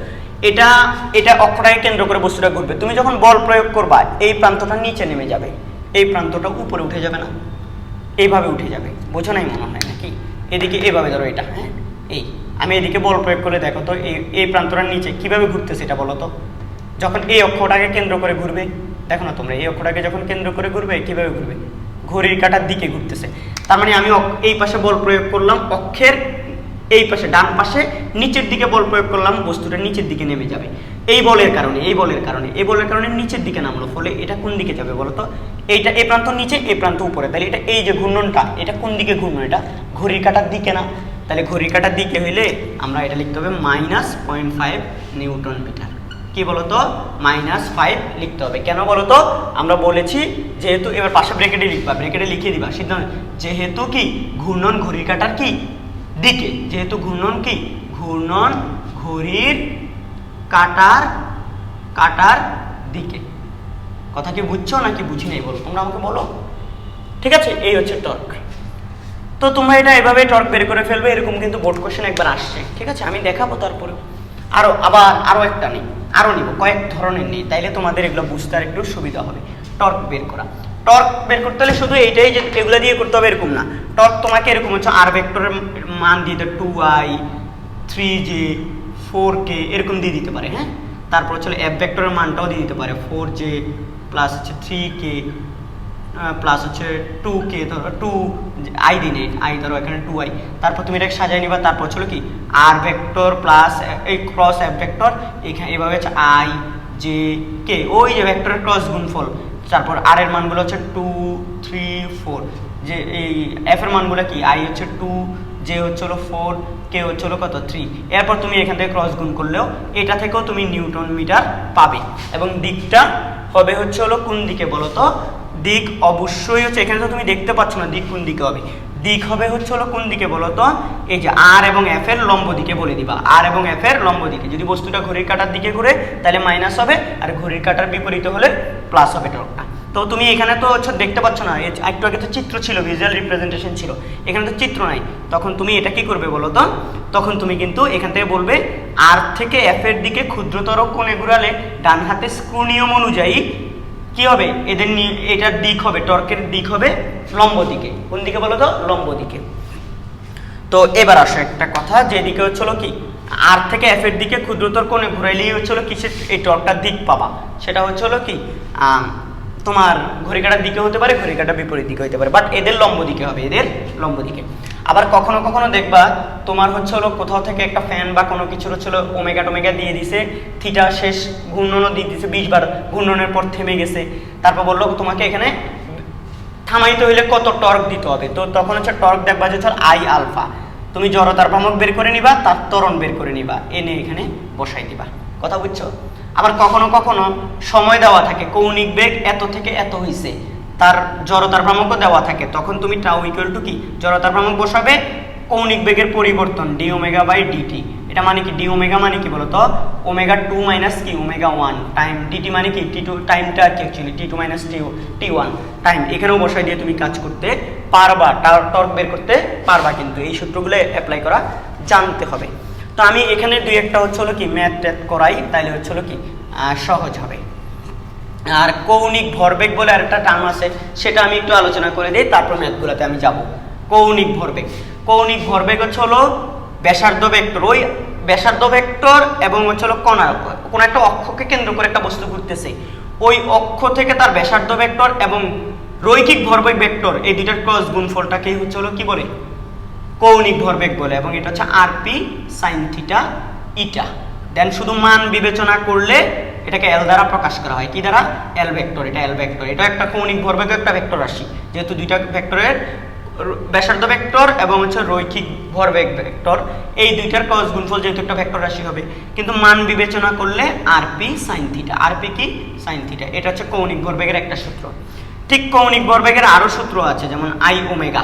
এটা অক্ষটাকে কেন্দ্র করে বস্তুটা ঘুরবে, তুমি যখন বল প্রয়োগ করবা এই প্রান্তটা নিচে নেমে যাবে, এই প্রান্তটা উপরে উঠে যাবে না, এইভাবে উঠে যাবে, বোঝো নাই মনে হয় নাকি? এদিকে এইভাবে ধরো, এটা হ্যাঁ, এই আমি এদিকে বল প্রয়োগ করে দেখো তো এই প্রান্তটার নিচে কিভাবে ঘুরতেছে এটা বলো তো। যখন এই অক্ষটাকে কেন্দ্র করে ঘুরবে, দেখো না তোমরা, এই অক্ষটাকে যখন কেন্দ্র করে ঘুরবে কিভাবে ঘুরবে? ঘড়ির কাঁটার দিকে ঘুরতেছে। তার মানে আমি এই পাশে বল প্রয়োগ করলাম, অক্ষের এই পাশে ডান পাশে নিচের দিকে বল প্রয়োগ করলাম, বস্তুটা নিচের দিকে নেমে যাবে এই বলের কারণে নিচের দিকে নামলো, ফলে এটা কোন দিকে যাবে বলতো? এইটা এই প্রান্ত নিচে, এই প্রান্ত উপরে, তাহলে এটা এই যে ঘূর্ণনটা, এটা কোন দিকে ঘূর্ণন? এটা ঘড়ির কাঁটার দিকে না, তাহলে ঘড়ির কাঁটার দিকে হইলে আমরা এটা লিখতে হবে -0.5 নিউটন মিটার। কি বলতো? -5 লিখতে হবে। কেন বলতো? আমরা বলেছি যেহেতু, এবার পাশে ব্র্যাকেটে লিখবা, ব্র্যাকেটে লিখে দিবা সিদ্ধান্ত, যেহেতু কি ঘূর্ণন ঘড়ির কাঁটার কি দিকে, যেহেতু ঘূর্ণন কি ঘূর্ণন ঘড়ির কাঁটার দিকে। কথা কি বুঝছো নাকি বুঝি নাই বলো, তোমরা আমাকে বলো। ঠিক আছে, এই হচ্ছে টর্ক। তো তোমরা এটা এভাবে টর্ক বের করে ফেলবে, এরকম কিন্তু বোর্ড কোশ্চেন একবার আসছে। ঠিক আছে, আমি দেখাবো তারপরে আরো একটা নেই, আরো নিব, কয়েক ধরনের নেই, তাইলে তোমাদের এগুলো বুঝতে আর একটু সুবিধা হবে। টর্ক বের করা, টর্ক বের করতে হলে শুধু এইটাই যে এগুলো দিয়ে করতে হবে এরকম না। টর্ক তোমাকে এরকম হচ্ছে আর ভেক্টরের মান দিয়ে 2i 3j 4k এরকম দিয়ে দিতে পারে, হ্যাঁ। তারপর হচ্ছে এফ ভেক্টরের মানটাও দিয়ে দিতে পারে 4j প্লাস হচ্ছে 3k প্লাস হচ্ছে 2k, ধরো 2 আই দিনে আই ধরো এখানে 2i, তারপর তুমি এটাকে সাজাই নিবা, তারপর ছিল কি আর ভেক্টর প্লাস এই ক্রস এফ ভেক্টর, এখানে এভাবে হচ্ছে আই জে কে, ওই যে ভেক্টরের ক্রস গুণফল, তারপর আর এর মানগুলো হচ্ছে 2 3 4, যে এই এফ এর মানগুলো কি আই হচ্ছে 2, জে হচ্ছে 4, কে হচ্ছে কত 3, এরপর তুমি এখান থেকে ক্রস গুণ করলেও এটা থেকেও তুমি নিউটন মিটার পাবে। এবং দিকটা হবে হচ্ছে কোন দিকে বলো তো, দিক অবশ্যই হচ্ছে এখানে তো তুমি দেখতে পাচ্ছ না দিক কোন দিকে হবে, দিক হবে হচ্ছে কোন দিকে বলো তো, এই যে আর এবং এফ এর লম্ব দিকে বলে দিবা, আর এবং এফ এর লম্ব দিকে। যদি বস্তুটা ঘড়ির কাঁটার দিকে ঘুরে তাহলে মাইনাস হবে, আর ঘড়ির কাঁটার বিপরীতে হলে প্লাস হবে টর্কটা। তো তুমি এখানে তো হচ্ছে দেখতে পাচ্ছ না, একটু আগে তো চিত্র ছিল, ভিজুয়াল রিপ্রেজেন্টেশন ছিল, এখানে তো চিত্র নাই, তখন তুমি এটা কি করবে বলো তো, তখন তুমি কিন্তু এখান থেকে বলবে আর থেকে এফ এর দিকে ক্ষুদ্রতর কোণে ঘুরালে ডান হাতে স্ক্রু নিয়ম অনুযায়ী কি হবে, এদের এটার দিক হবে, টর্কের দিক হবে লম্ব দিকে। কোন দিকে বলো তো, লম্ব দিকে। তো এবার আসো একটা কথা, যেদিকে হচ্ছিল কি আর থেকে এফ এর দিকে ক্ষুদ্রতর কোণে ঘুরাইলেই হচ্ছিল কিসের এই টর্কটার দিক পাবা, সেটা হচ্ছিল কি তোমার ঘড়ি কাঁটার দিকে হতে পারে, ঘড়ি কাঁটার বিপরীত দিকে হতে পারে, বাট এদের লম্ব দিকে হবে, এদের লম্ব দিকে। আবার কখনো কখনো দেখবা তোমার হচ্ছে কোথাও থেকে একটা ফ্যান বা কোনো কিছুর হচ্ছিল ওমেগা টোমেগা দিয়ে দিছে, থিটা শেষ ঘূর্ণনও দিয়ে দিছে, 20 বার ঘূর্ণনের পর থেমে গেছে, তারপর বললো তোমাকে এখানে থামাইতে হইলে কত টর্ক দিতে হবে, তো তখন হচ্ছে টর্ক দেখবা যে আই আলফা, তুমি জড়তার ভ্রামক বের করে নিবা, তার ত্বরণ বের করে নিবা, এনে এখানে বসাই দিবা। কথা বুঝছো? আবার কখনো কখনো সময় দেওয়া থাকে, কৌণিক বেগ এত থেকে এত হইছে, তার জড়তার ভ্রামকও দেওয়া থাকে, তখন তুমি টাউ ইকুয়াল টু কি জড়তার ভ্রামক বসাবে, কৌণিক বেগের পরিবর্তন ডি ওমেগা বাই ডিটি। এটা মানে কি, ডি ওমেগা মানে কি বলতো, ওমেগা 2 মাইনাস কি ওমেগা 1 টাইম, ডিটি মানে কি টি2 টাইমটা কি অ্যাকচুয়ালি টি2 মাইনাস টি1 টাইম, এখানেও বসাই দিয়ে তুমি কাজ করতে পারবা, টর্ক বের করতে পারবা, কিন্তু এই সূত্রগুলো অ্যাপ্লাই করা জানতে হবে। তো আমি এখানে দুই একটা হচ্ছে কি ম্যাথ ট্যাথ করাই, তাইলে হচ্ছে কি সহজ হবে। আর কৌণিক ভরবেগ বলে আরেকটা টার্ম আছে, সেটা আমি একটু আলোচনা করে দিই, তারপর ম্যাথগুলোতে আমি যাব। কৌণিক ভরবেগ, কৌণিক ভরবেগ হচ্ছে ব্যাসার্ধ ভেক্টর, ওই ব্যাসার্ধ ভেক্টর এবং হচ্ছে কণা, কোনো একটা অক্ষকে কেন্দ্র করে একটা বস্তু ঘুরতেছে, ওই অক্ষ থেকে তার ব্যাসার্ধ ভেক্টর এবং রৈখিক ভরবেগ ভেক্টর, এই দুইটার ক্রস গুণফলটাকেই হচ্ছে কি বলে, কৌণিক ভরবেগ বলে, এবং এটা হচ্ছে আরপি সাইন থিটা ইটা। দেন শুধু মান বিবেচনা করলে এটাকে এল দ্বারা প্রকাশ করা হয়, কি দ্বারা, এল ভেক্টর, এটা এল ভেক্টর, এটা একটা কৌণিক ভরবেগ একটা ভেক্টর রাশি, যেহেতু দুইটা ভেক্টরের ব্যাসার্ধ ভেক্টর এবং হচ্ছে রৈখিক ভরবেগ ভেক্টর, এই দুইটার ক্রস গুণফল যেহেতু একটা ভেক্টর রাশি হবে, কিন্তু মান বিবেচনা করলে আরপি সাইন থিটা, আরপি কি সাইন থিটা, এটা হচ্ছে কৌণিক ভরবেগের একটা সূত্র। ঠিক কৌণিক ভরবেগের আরো সূত্র আছে, যেমন আই ওমেগা,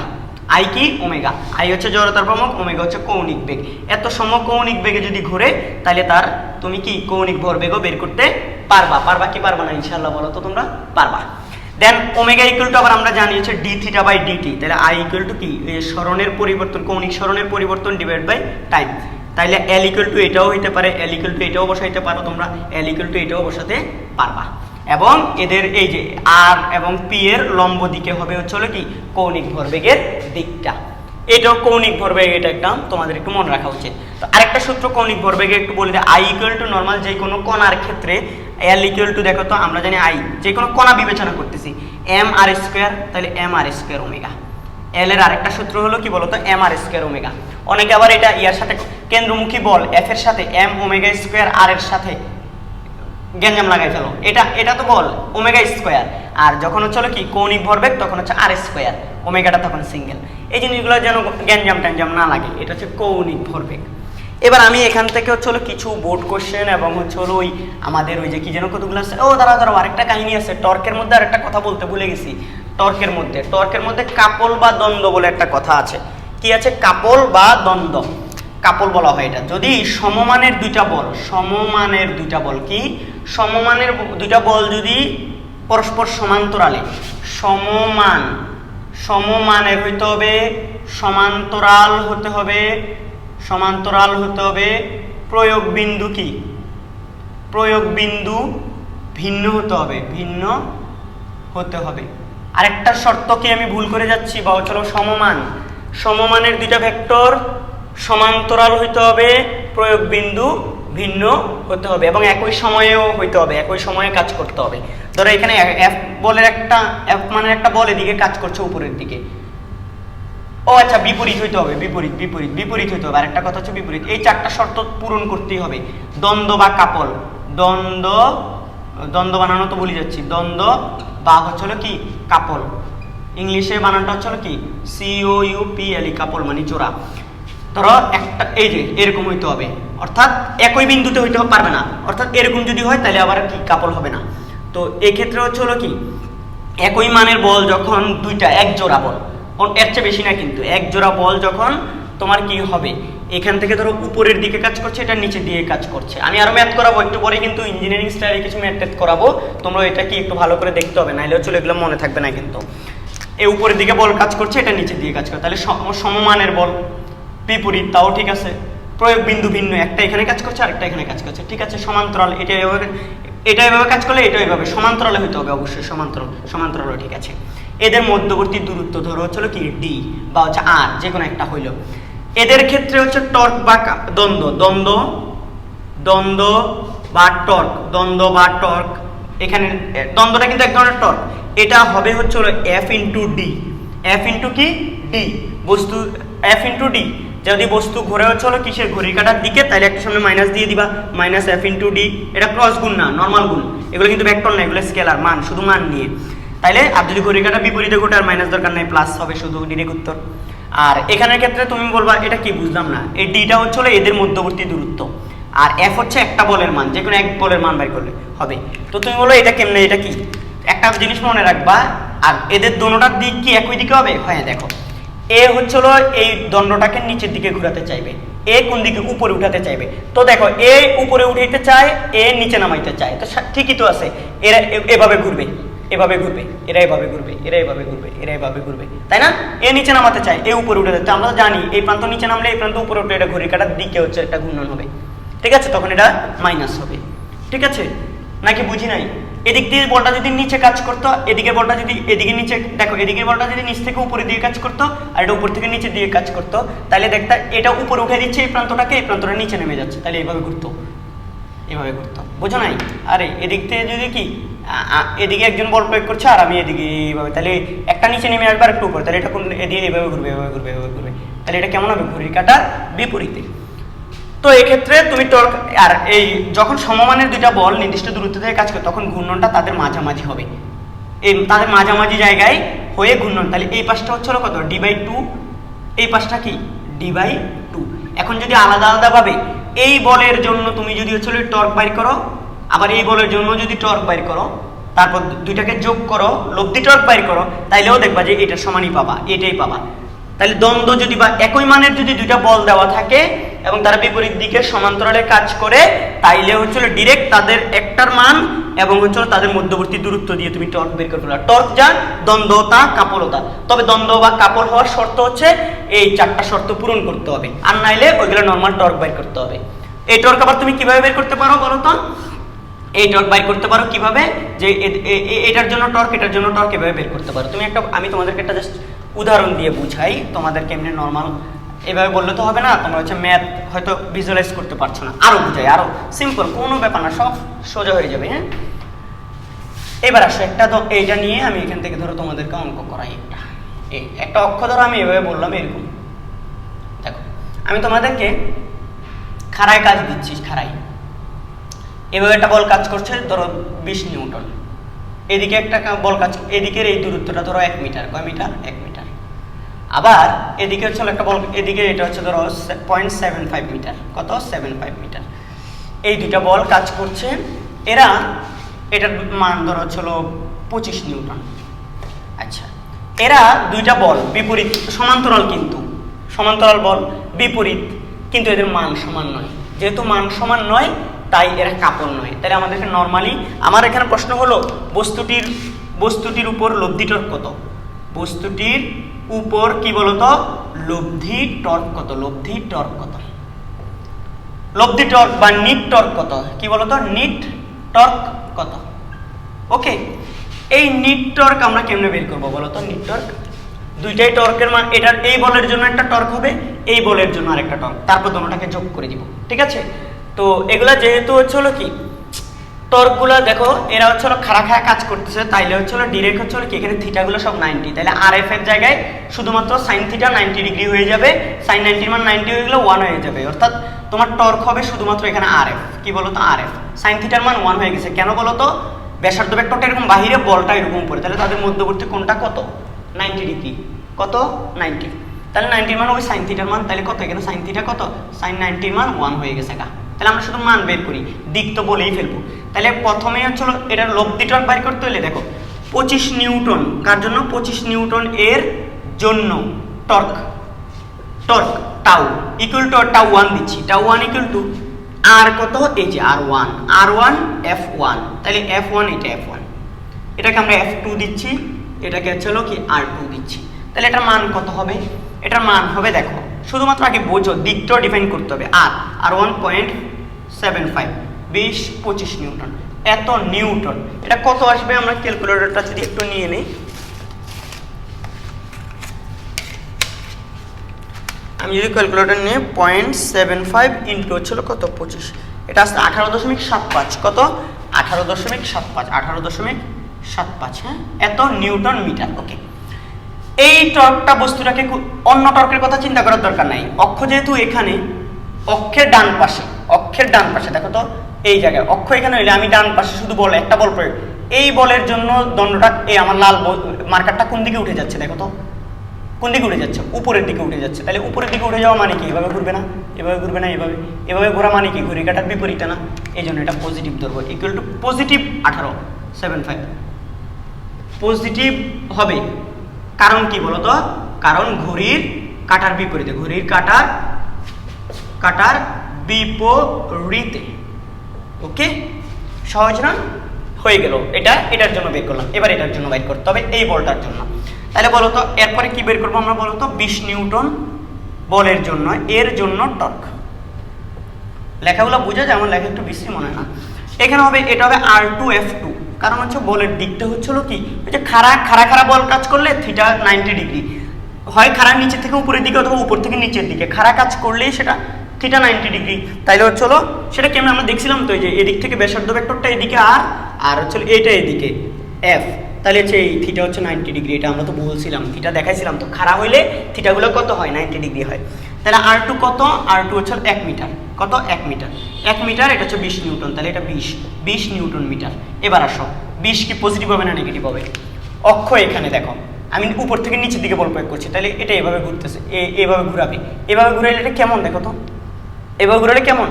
আই কি ওমেগা, আই হচ্ছে জড়তার ভ্রামক, ওমেগা হচ্ছে কৌণিক বেগ, এত সমকৌণিক বেগে যদি ঘুরে তাহলে তার তুমি কি কৌণিক ভরবেগও বের করতে পারবা, পারবা কি পারবা না, ইনশাআল্লাহ বলো তো তোমরা পারবা। দেন ওমেগা ইকুয়াল টু আবার আমরা জানি হচ্ছে ডি থিটা বাই ডিটি, তাহলে আই ইকুয়াল টু কি সরণের পরিবর্তন, কৌণিক সরণের পরিবর্তন ডিভাইড বাই টাইম, তাইলে এল ইকুয়াল টু এটাও হইতে পারে, এল ইকুয়াল টু এটাও বসাইতে পারো তোমরা, এল ইকুয়াল টু এটাও বসাতে পারবা। এবং এদের এই যে আর এবং পি এর লম্ব দিকে হবে হচ্ছে কি কৌণিক ভরবেগের দিকটা, এটাও কৌণিক ভরবেগ, এটা একটা তোমাদের একটু মনে রাখা উচিত। তো আরেকটা সূত্র কৌণিক ভরবেগে একটু বলে দেয়, আই ইকুয়াল টু নর্মাল যে কোনো কণার ক্ষেত্রে এল ইকুয়াল টু, দেখো তো আমরা জানি আই যে কোনো কণা বিবেচনা করতেছি এম আর স্কোয়ার, তাহলে এম আর স্কোয়ার ওমেগা, এল এর আরেকটা সূত্র হলো কি বলতো, এম আর স্কোয়ার ওমেগা। অনেকে আবার এটা ইয়ার সাথে কেন্দ্রমুখী বল এফ এর সাথে এম ওমেগা স্কোয়ার আর এর সাথে গ্যাঞ্জাম লাগাই ফেলো, এটা তো বল ওমেগা স্কোয়ার, আর যখন হচ্ছে কি কৌণিক ভরবেগ তখন হচ্ছে আর স্কোয়ার, ওমেগাটা তখন সিঙ্গেল, এই জিনিসগুলো যেন গ্যাঞ্জাম ট্যাঞ্জাম না লাগে, এটা হচ্ছে কৌণিক ভরবেগ। এবার আমি এখান থেকে হচ্ছে কিছু বোর্ড কোশ্চেন এবং হচ্ছে ওই আমাদের ওই যে কি যেন কতগুলো আছে, ও দাঁড়াও আরেকটা কাহিনী আছে, টর্কের মধ্যে আরেকটা কথা বলতে ভুলে গেছি, টর্কের মধ্যে কাপল বা দ্বন্দ্ব বলে একটা কথা আছে, কি আছে, কাপল বা দ্বন্দ্ব, কাপল বলা হয় এটা, যদি সমমানের দুইটা বল কি সমমানের দুইটা বল যদি পরস্পর সমান্তরালে, সমমানের হইতে হবে, সমান্তরাল হতে হবে, প্রয়োগ বিন্দু ভিন্ন হতে হবে, আরেকটা শর্ত কি আমি ভুল করে যাচ্ছি, বা চলো সমমানের দুইটা ভেক্টর সমান্তরাল হইতে হবে, প্রয়োগ বিন্দু ভিন্ন হতে হবে এবং একই সময়েও হইতে হবে, একই সময়ে কাজ করতে হবে। ধরো এখানে এফ মানের একটা বল এদিকে কাজ করছে উপরের দিকে, ও আচ্ছা বিপরীত হইতে হবে, বিপরীত হইতে হবে। আর একটা কথা হচ্ছে বিপরীত। এই চারটা শর্ত পূরণ করতেই হবে। দ্বন্দ্ব বা কাপল, দ্বন্দ্ব বানানো তো ভুলে যাচ্ছি, দ্বন্দ্ব বা হচ্ছে হলো কি কাপল, ইংলিশে বানানটা হচ্ছে হলো কি COUPLE, কাপল মানে জোড়া। ধরো একটা এই যে এরকম হইতে হবে, অর্থাৎ একই বিন্দুতে হইতে পারবে না, অর্থাৎ এরকম যদি হয় তাহলে আবার কি কাপল হবে না। তো এই ক্ষেত্রে হচ্ছে হলো কি একই মানের বল যখন দুইটা এক জোড়া বল, এর চেয়ে বেশি না কিন্তু, এক জোড়া বল যখন তোমার কি হবে, এখান থেকে ধরো উপরের দিকে কাজ করছে, এটা নিচের দিকে কাজ করছে। আমি আরো ম্যাথ করাবো একটু পরে, কিন্তু ইঞ্জিনিয়ারিং স্টাইলে কিছু ম্যাথ করাবো, তোমরা এটা কি একটু ভালো করে দেখতে হবে, নাহলে হচ্ছে এগুলো মনে থাকবে না। কিন্তু এই উপরের দিকে বল কাজ করছে, এটা নিচের দিকে কাজ করে, তাহলে সমমানের বল। বিপরীত তাও ঠিক আছে, প্রয়োগ বিন্দু ভিন্ন, একটা এখানে কাজ করছে আরেকটা এখানে কাজ করছে, ঠিক আছে। সমান্তরাল, এটা এভাবে কাজ করলে এটা এভাবে সমান্তরালে হইতে হবে, অবশ্যই সমান্তরাল ঠিক আছে। এদের মধ্যবর্তী দূরত্ব ধরো হচ্ছে কি ডি বা হচ্ছে আর, যে কোনো একটা হইল। এদের ক্ষেত্রে হচ্ছে টর্ক বা দ্বন্দ্ব বা টর্ক, এখানে দ্বন্দ্বটা কিন্তু এক ধরনের টর্ক, এটা হবে হচ্ছে F into D. F into কি ডি, বস্তু F ইন্টু ডি। যদি বস্তু ঘুরে হচ্ছে হলো কিসের ঘড়ির কাঁটার দিকে, তাহলে একটা সামনে মাইনাস দিয়ে দিবা, মাইনাস F ইন্টু ডি। এটা ক্রস গুণ না, নর্মাল গুণ, এগুলো কিন্তু ভেক্টর না, এগুলো স্কেলার মান, শুধু মান নিয়ে। তাইলে আর যদি ঘড়ির কাঁটা বিপরীতে ঘটে আর মাইনাস দরকার নাই, প্লাস হবে শুধু, ডিরেক্ট উত্তর। আর এখানের ক্ষেত্রে তুমি বলবা এটা কি বুঝলাম না, এই ডিটা হচ্ছে হলো এদের মধ্যবর্তী দূরত্ব, আর F হচ্ছে একটা বলের মান, যে কোনো এক বলের মান বের করলে হবে। তো তুমি বলো এটা কেমনে, এটা কি একটা জিনিস মনে রাখবা, আর এদের দোনোটার দিক কি একই দিকে হবে? হ্যাঁ দেখো, এ হচ্ছে হলো এই দণ্ডটাকে নিচের দিকে ঘোরাতে চাইবে, এ কোন দিকে উপরে উঠাতে চাইবে। তো দেখো এ উপরে উঠাইতে চায়, এ নিচে নামাইতে চায়, তো ঠিকই তো আছে, এরা এভাবে ঘুরবে, এভাবে ঘুরবে, এরা এভাবে ঘুরবে, এরা এভাবে ঘুরবে, এরা এভাবে ঘুরবে, তাই না? এ নিচে নামাতে চায়, এ উপরে উঠে যাচ্ছে, আমরা জানি এই প্রান্ত নিচে নামলে এই প্রান্ত উপরে উঠে, এটা ঘড়ির কাঁটার দিকে হচ্ছে একটা ঘূর্ণন হবে, ঠিক আছে, তখন এটা মাইনাস হবে, ঠিক আছে নাকি বুঝি নাই? এদিক দিয়ে বলটা যদি নিচে কাজ করতো, এদিকের বলটা যদি এদিকে নিচে, দেখো এদিকের বলটা যদি নিচ থেকে উপরের দিকে কাজ করতো আর এটা উপর থেকে নিচের দিকে কাজ করতো, তাহলে দেখতে এটা উপরে উঠে দিচ্ছে এই প্রান্তটাকে, এই প্রান্তটা নিচে নেমে যাচ্ছে, তাহলে এইভাবে ঘুরতো, এইভাবে ঘুরতো, বোঝো নাই? আরে এদিক থেকে যদি কি এদিকে একজন বল প্রয়োগ করছে আর আমি এদিকে এইভাবে, তাহলে একটা নিচে নেমে আসবে আর একটু উপরে, তাহলে এটা কোন এদিকে এইভাবে ঘুরবে, এভাবে ঘুরবে, এভাবে ঘুরবে, তাহলে এটা কেমন হবে? ঘড়ির কাঁটার বিপরীতে। তো এক্ষেত্রে তুমি টর্ক, আর এই যখন সমমানের দুইটা বল নির্দিষ্ট দূরত্ব থেকে কাজ করে, তখন ঘূর্ণনটা তাদের মাঝামাঝি হবে, এই তাদের মাঝামাঝি জায়গায় হয়ে ঘূর্ণন, তাহলে এই পাশটা হচ্ছে কত? d/2, এই পাশটা কি d/2। এখন যদি আলাদা আলাদা ভাবে এই বলের জন্য তুমি যদি হচ্ছে টর্ক বাইর করো, আবার এই বলের জন্য যদি টর্ক বাইর করো, তারপর দুইটাকে যোগ করো, লব্ধি টর্ক বাইর করো, তাইলেও দেখবা যে এটা সমানই পাবা, এটাই পাবা। তাহলে দ্বন্দ্ব যদি বা একই মানের যদি দুইটা বল দেওয়া থাকে এবং তারা বিপরীত দিকে সমান্তরালে কাজ করে, তাইলে হচ্ছিল ডিরেক্ট তাদের একটার মান এবং হচ্ছিল তাদের মধ্যবর্তী দূরত্ব দিয়ে তুমি টর্ক বের করে ফেলো। টর্ক যা, দ্বন্দ্ব তা, কাপলও তা। তবে দ্বন্দ্ব বা কাপল হওয়ার শর্ত হচ্ছে এই চারটা শর্ত পূরণ করতে হবে, আর নাইলে ওইগুলো নর্মাল টর্ক বের করতে হবে। এই টর্ক আবার তুমি কিভাবে বের করতে পারো বলো তো? এই টর্ক বাইর করতে পারো কিভাবে, যে এটার জন্য টর্ক, এটার জন্য টর্ক, এভাবে বের করতে পারো তুমি। আমি তোমাদেরকে একটা জাস্ট উদাহরণ দিয়ে বুঝাই, তোমাদের কেমনে নর্মাল এভাবে বললে তো হবে না, তোমরা হচ্ছে ম্যাথ হয়তো ভিজুয়ালাইজ করতে পারছো না, আরো বুঝাই, আরো সিম্পল, কোনো ব্যাপার না, সব সোজা হয়ে যাবে। হ্যাঁ, এবার আসো একটা তো এইটা নিয়ে আমি এখান থেকে ধরো তোমাদেরকে অঙ্ক করাই। একটা অক্ষ ধরো আমি এভাবে বললাম, এরকম দেখো, আমি তোমাদেরকে খাড়ায় কাজ দিচ্ছি, খাড়াই এভাবে একটা বল কাজ করছে, ধরো 20 নিউটন, এদিকে একটা বল কাজ, এদিকের এই দূরত্বটা ধরো 1 মিটার, কয় মিটার? 1 মিটার। আবার এদিকে হচ্ছে একটা বল, এদিকে এটা হচ্ছে ধরো 0.75 মিটার, কত? 75 মিটার। এই দুইটা বল কাজ করছে, এরা এটার মান ধরো হচ্ছিল 25 নিউটন। আচ্ছা, এরা দুইটা বল বিপরীত, সমান্তরাল, কিন্তু সমান্তরাল বল বিপরীত, কিন্তু এদের মান সমান নয়। যেহেতু মান সমান নয়, তাই এরা কাপল নয়। তাহলে আমাদেরকে নর্মালি, আমার এখানে প্রশ্ন হলো বস্তুটির উপর লব্ধি টর্ক কত? বস্তুটির উপর কি বলতো? লব্ধি টর্ক কত? লব্ধি টর্ক কত? লব্ধি টর্ক বা নিট টর্ক কত? কি বলতো? নিট টর্ক কত? ওকে, এই নিট টর্ক আমরা কেমনে বের করবো বলতো? নিট টর্ক, দুইটাই টর্কের মান, এটার এই বলের জন্য একটা টর্ক হবে, এই বলের জন্য আরেকটা টর্ক, তারপর দুটোটাকে যোগ করে দিব, ঠিক আছে? তো এগুলা যেহেতু হচ্ছে হলো কি টর্কগুলো দেখো এরা হচ্ছে হলো খাড়া খাড়া কাজ করতেছে, তাইলে হচ্ছে হলো ডিরেক্ট হচ্ছে হলো কি এখানে থিটাগুলো সব 90, তাহলে আর এফ এর জায়গায় শুধুমাত্র সাইন থিটা 90 ডিগ্রি হয়ে যাবে, সাইন 90 মান 90 হয়ে গেলে 1 হয়ে যাবে, অর্থাৎ তোমার টর্ক হবে শুধুমাত্র এখানে আর এফ। কি বলো তো আর এফ, সাইন থিটার মান 1 হয়ে গেছে, কেন বলো তো ব্যাসার্ধ ভেক্টরটা এরকম বাহিরে, বলটা এরকম উপরে, তাহলে তাদের মধ্যবর্তী কোণটা কত 90 ডিগ্রি, কত 90, তাহলে 90 মান হবে সাইন থিটার মান, তাহলে কত এখানে সাইন থিটা কত, সাইন 90 মান 1 হয়ে গেছে গা। তাহলে আমরা শুধু মান বের করি, দিক তো বলেই ফেলবো। তাহলে প্রথমে হচ্ছে এটার লব্ধি টর্ক বের করতে হলে দেখো 25 নিউটন, কার জন্য 25 নিউটন এর জন্য torque, torque tau equal to tau 1 দিচ্ছি, টাউ 1 ইকুয়াল টু আর কত, এই যে আর1, আর1 f1, তাহলে f1 এটা f1, এটাকে আমরা f2 দিচ্ছি, এটাকে হচ্ছে কি r2 দিচ্ছি, তাহলে এটার মান কত হবে, এটার মান হবে দেখো শুধুমাত্র আগে বোঝো দিকটাও ডিফাইন করতে হবে, আর 1.75 25 নিউটন, এত নিউটন, এটা কত আসবে আমরা ক্যালকুলেটরটা যদি একটু নিয়ে নিই, আমি যদি ক্যালকুলেটর নিয়ে 0.75 ইন্টু হচ্ছিল কত 25, এটা আসছে 18.75, কত 18.75, হ্যাঁ এত নিউটন মিটার। ওকে, এই টর্কটা বস্তুটাকে অন্য টর্কের কথা চিন্তা করার দরকার নাই, অক্ষ যেহেতু এখানে, অক্ষের ডান পাশে দেখো তো এই জায়গায় অক্ষ এখানে হইলে আমি ডান পাশে শুধু বল একটা বল প্রয়োগ, এই বলের জন্য দণ্ডটা এই আমার লাল মার্কারটা কোন দিকে উঠে যাচ্ছে, দেখো তো কোন দিকে উঠে যাচ্ছে, উপরের দিকে উঠে যাচ্ছে, তাহলে উপরের দিকে উঠে যাওয়া মানে কি, এভাবে ঘুরবে না, এভাবে ঘুরবে না, এভাবে ঘোরা মানে কি ঘড়ির কাঁটার বিপরীতে না, এই জন্য এটা পজিটিভ ধরবো, ইকুয়াল টু পজিটিভ 18.75 পজিটিভ হবে, কারণ কি বলতো, কারণ ঘড়ির কাঁটার বিপরীতে, ঘড়ির কাঁটার বিপরীতে। ওকে, সহজ না, হয়ে গেল, এটার জন্য বের করলাম, এবার এটার জন্য বের করতে হবে এই বলটার জন্য, তাহলে বলো তো এরপরে কি বের করবো আমরা, বলো তো 20 নিউটন বলের জন্য, এর জন্য টর্ক, লেখাগুলো বুঝা যায়, আমার লেখা একটু বেশি মনে হয় না, এখানে হবে এটা হবে r2f2, কারণ হচ্ছে বলের দিকটা হচ্ছিল কি, ওই যে খাড়া বল কাজ করলে থিটা 90 ডিগ্রি হয়, খাড়া নিচের থেকে উপরের দিকে অথবা উপর থেকে নিচের দিকে, খাড়া কাজ করলেই সেটা থিটা 90 ডিগ্রি, তাইলে হচ্ছিল সেটা কেমন আমরা দেখছিলাম তো, এই যে এদিক থেকে ব্যাসার্ধ ভেক্টরটা এদিকে আর হচ্ছিল এটা এদিকে f, তাহলে হচ্ছে এই থিটা হচ্ছে 90 ডিগ্রি, এটা আমরা তো বলছিলাম, থিটা দেখাইছিলাম তো, খাড়া হইলে থিটাগুলো কত হয় 90 ডিগ্রি হয়, তাহলে r2 কত, r2 হচ্ছে 1 মিটার, কত 1 মিটার, এটা হচ্ছে 20 নিউটন, তাহলে এটা 20 নিউটন মিটার। এবার আসো 20 কি পজিটিভ হবে না নেগেটিভ হবে, অক্ষ এখানে দেখো আমি উপর থেকে নিচের দিকে বল প্রয়োগ করছি, তাহলে এটা এভাবে ঘুরতেছে, এভাবে ঘুরাবে, এভাবে ঘুরাইলে এটা কেমন দেখো তো, এভাবে ঘুরালে কেমন,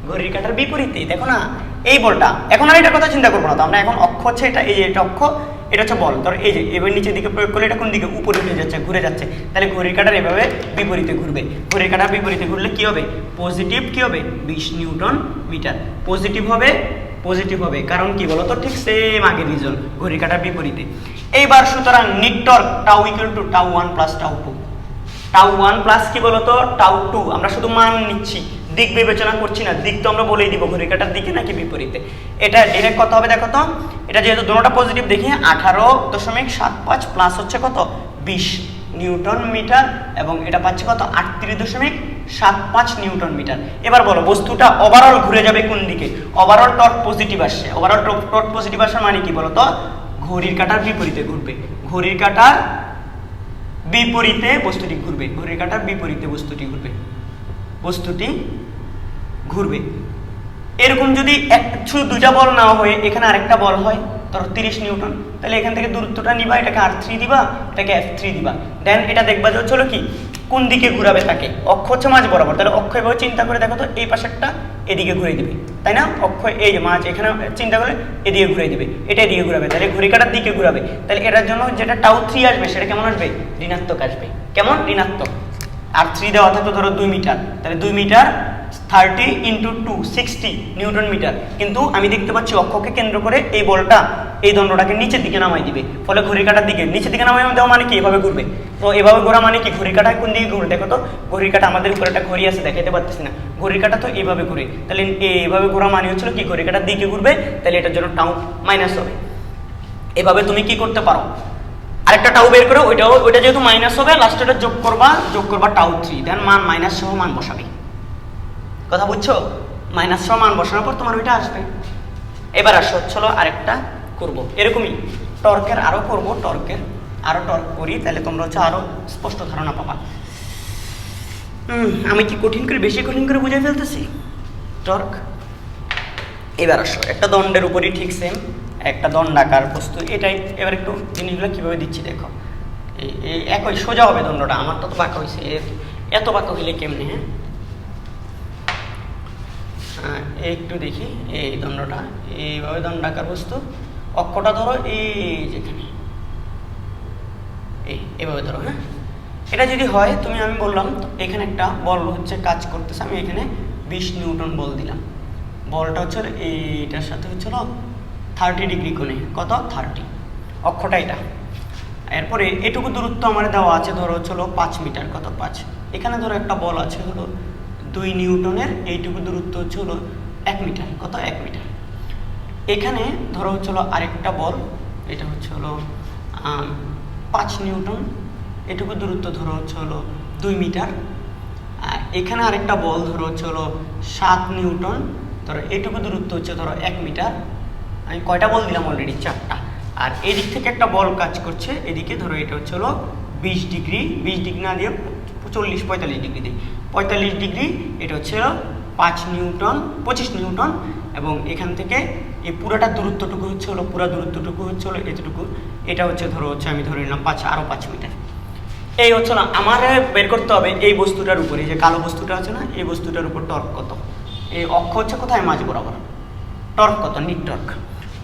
ঘড়ির কাঁটার বিপরীতে, দেখো না এই বলটা, এখন আর এটার কথা চিন্তা করবো না তো আমরা, এখন অক্ষ হচ্ছে এটা, এই যে এটা অক্ষ, এটা হচ্ছে বল, ধর এই যে এবার নিচের দিকে প্রয়োগ করলে এটা কোন দিকে, উপরে উঠে যাচ্ছে, ঘুরে যাচ্ছে, তাহলে ঘড়ির কাঁটার এভাবে বিপরীতে ঘুরবে, ঘড়ির কাঁটার বিপরীতে ঘুরলে কি হবে, পজিটিভ কি হবে 20 নিউটন মিটার, পজিটিভ হবে, কারণ কি বলতো ঠিক সেম আগের রিজন, ঘড়ির কাঁটার বিপরীতে। এইবার সুতরাং net torque tau equal to tau 1 plus tau 2, tau 1 plus কি বলতো টাউ 2, আমরা শুধু মান নিচ্ছি, দিক বিবেচনা করছি না, দিক তো আমরা বলেই দিব ঘড়ির কাঁটার দিকে নাকি বিপরীতে, এটা ডিরেক্ট কত হবে দেখো তো, এটা যেহেতু দুটোটা পজিটিভ দেখি 18.75 প্লাস হচ্ছে কত 20 নিউটন মিটার, এবং এটা পাচ্ছে কত 38.75 নিউটন মিটার। এবার বলো বস্তুটা ওভারঅল ঘুরে যাবে কোন দিকে, ওভারঅল টর্ক পজিটিভ আসছে, ওভারঅল টর্ক পজিটিভ আসার মানে কি বলতো, ঘড়ির কাঁটার বিপরীতে ঘুরবে, ঘড়ির কাঁটার বিপরীতে বস্তুটি ঘুরবে, ঘড়ির কাঁটার বিপরীতে বস্তুটি ঘুরবে। এরকম যদি শুধু দুইটা বল না হয়ে এখানে আরেকটা বল হয়, ধরো 30 নিউটন, তাহলে এখান থেকে দূরত্বটা নিবা, এটাকে r3 দিবা, এটাকে f3 দিবা, দেন এটা দেখবা যে হলো কি কোন দিকে ঘুরাবে তাকে, অক্ষ হচ্ছে মাঝ বরাবর, তাহলে অক্ষ এভাবে চিন্তা করে দেখো তো এই পাশেরটা এদিকে ঘুরে দিবে, তাই না, অক্ষ এই যে মাঝ এখানে চিন্তা করে এদিকে ঘুরে দিবে, এটা এদিকে ঘুরাবে, তাহলে ঘড়ি কাঁটার দিকে ঘুরাবে, তাহলে এটার জন্য যেটা টাউ 3 আসবে সেটা কেমন আসবে, ঋণাত্মক আসবে, কেমন ঋণাত্মক, আর 3 দেওয়া থাকতো ধরো 2 মিটার, তাহলে 2 মিটার 30 ইন্টু 2 60 নিউটন মিটার, কিন্তু আমি দেখতে পাচ্ছি অক্ষকে কেন্দ্র করে এই বলটা এই দণ্ডটাকে নিচের দিকে নামাই দিবে, ফলে ঘড়ির কাঁটার দিকে নিচের দিকে নামাই দেওয়া মানে কি এভাবে ঘুরবে, তো এভাবে ঘোরা মানে কি ঘড়ির কাঁটা কোন দিকে ঘুরে, দেখো তো ঘড়ির কাঁটা আমাদের উপরে একটা ঘড়ি আছে দেখাতে পারতেছি না, ঘড়ির কাঁটা তো এইভাবে ঘুরে, তাহলে এইভাবে ঘোরা মানে হচ্ছিল কি ঘড়ির কাঁটার দিকে ঘুরবে, তাহলে এটার জন্য টাউ মাইনাস হবে। এভাবে তুমি কি করতে পারো, আরেকটা টাউ বের করে ওইটা যেহেতু মাইনাস হবে লাস্টে এটা যোগ করবা টাউ 3, দেন মান মাইনাস সহ মান বসাবে, কথা বুঝছো, মাইনাস সহ মান বসানোর পর তোমার ওইটা আসবে। এবার আসো চলো আরেকটা করব, এরকমই টর্কের আরও করব, টর্কের আরও টর্ক করি, তাহলে তোমরা হচ্ছে আরও স্পষ্ট ধারণা পাবা। আমি কি কঠিন করে, বেশি কঠিন করে বুঝে ফেলতেছি টর্ক। এবার আসো একটা দণ্ডের উপরই ঠিক সেম একটা দণ্ডাকার বস্তু, এটাই এবার একটু জিনিসগুলো কীভাবে দিচ্ছি দেখো। এই একই সোজা হবে দণ্ডটা, আমার তো বাঁকা হয়েছে, এত বাঁকা হইলে কেমনে? হ্যাঁ একটু দেখি, এই দণ্ডটা এইভাবে দণ্ডাকার বস্তু, অক্ষটা ধরো এই যেখানে, এইভাবে ধরো। হ্যাঁ এটা যদি হয় তুমি, আমি বললাম এখানে একটা বল হচ্ছে কাজ করতেছে, আমি এখানে 20 নিউটন বল দিলাম, বলটা হচ্ছে এইটার সাথে হচ্ছিল 30 ডিগ্রি কোণে, কত 30, অক্ষটা এটা। এরপরে এটুকু দূরত্ব আমার দেওয়া আছে, ধরো হচ্ছিল 5 মিটার, কত 5। এখানে ধরো একটা বল আছে হলো 2 নিউটনের, এইটুকু দূরত্ব হচ্ছে হলো 1 মিটার, কত 1 মিটার। এখানে ধরো হচ্ছিল আরেকটা বল, এটা হচ্ছে হলো 5 নিউটন, এটুকু দূরত্ব ধরো হচ্ছে হলো 2 মিটার। আর এখানে আরেকটা বল ধরো হচ্ছে হলো 7 নিউটন, ধরো এটুকু দূরত্ব হচ্ছে ধরো 1 মিটার। আমি কয়টা বল দিলাম অলরেডি? 4টা। আর এদিক থেকে একটা বল কাজ করছে এদিকে, ধরো এটা হচ্ছে হলো 20 ডিগ্রি, 20 ডিগ্রি না দিয়ে 45 ডিগ্রি দিই, 45 ডিগ্রি, এটা হচ্ছে 5 নিউটন, 25 নিউটন। এবং এখান থেকে এই পুরাটা দূরত্বটুকু হচ্ছে হলো, পুরা দূরত্বটুকু হচ্ছে হলো এতটুকু, এটা হচ্ছে ধরো হচ্ছে আমি ধরে নিলাম 5, আরও 5 মিটার। এই হচ্ছে না, আমার বের করতে হবে এই বস্তুটার উপরে, যে কালো বস্তুটা আছে না, এই বস্তুটার উপর টর্ক কত। এই অক্ষ হচ্ছে কোথায়? মাঝ বরাবর। টর্ক কত? Net torque.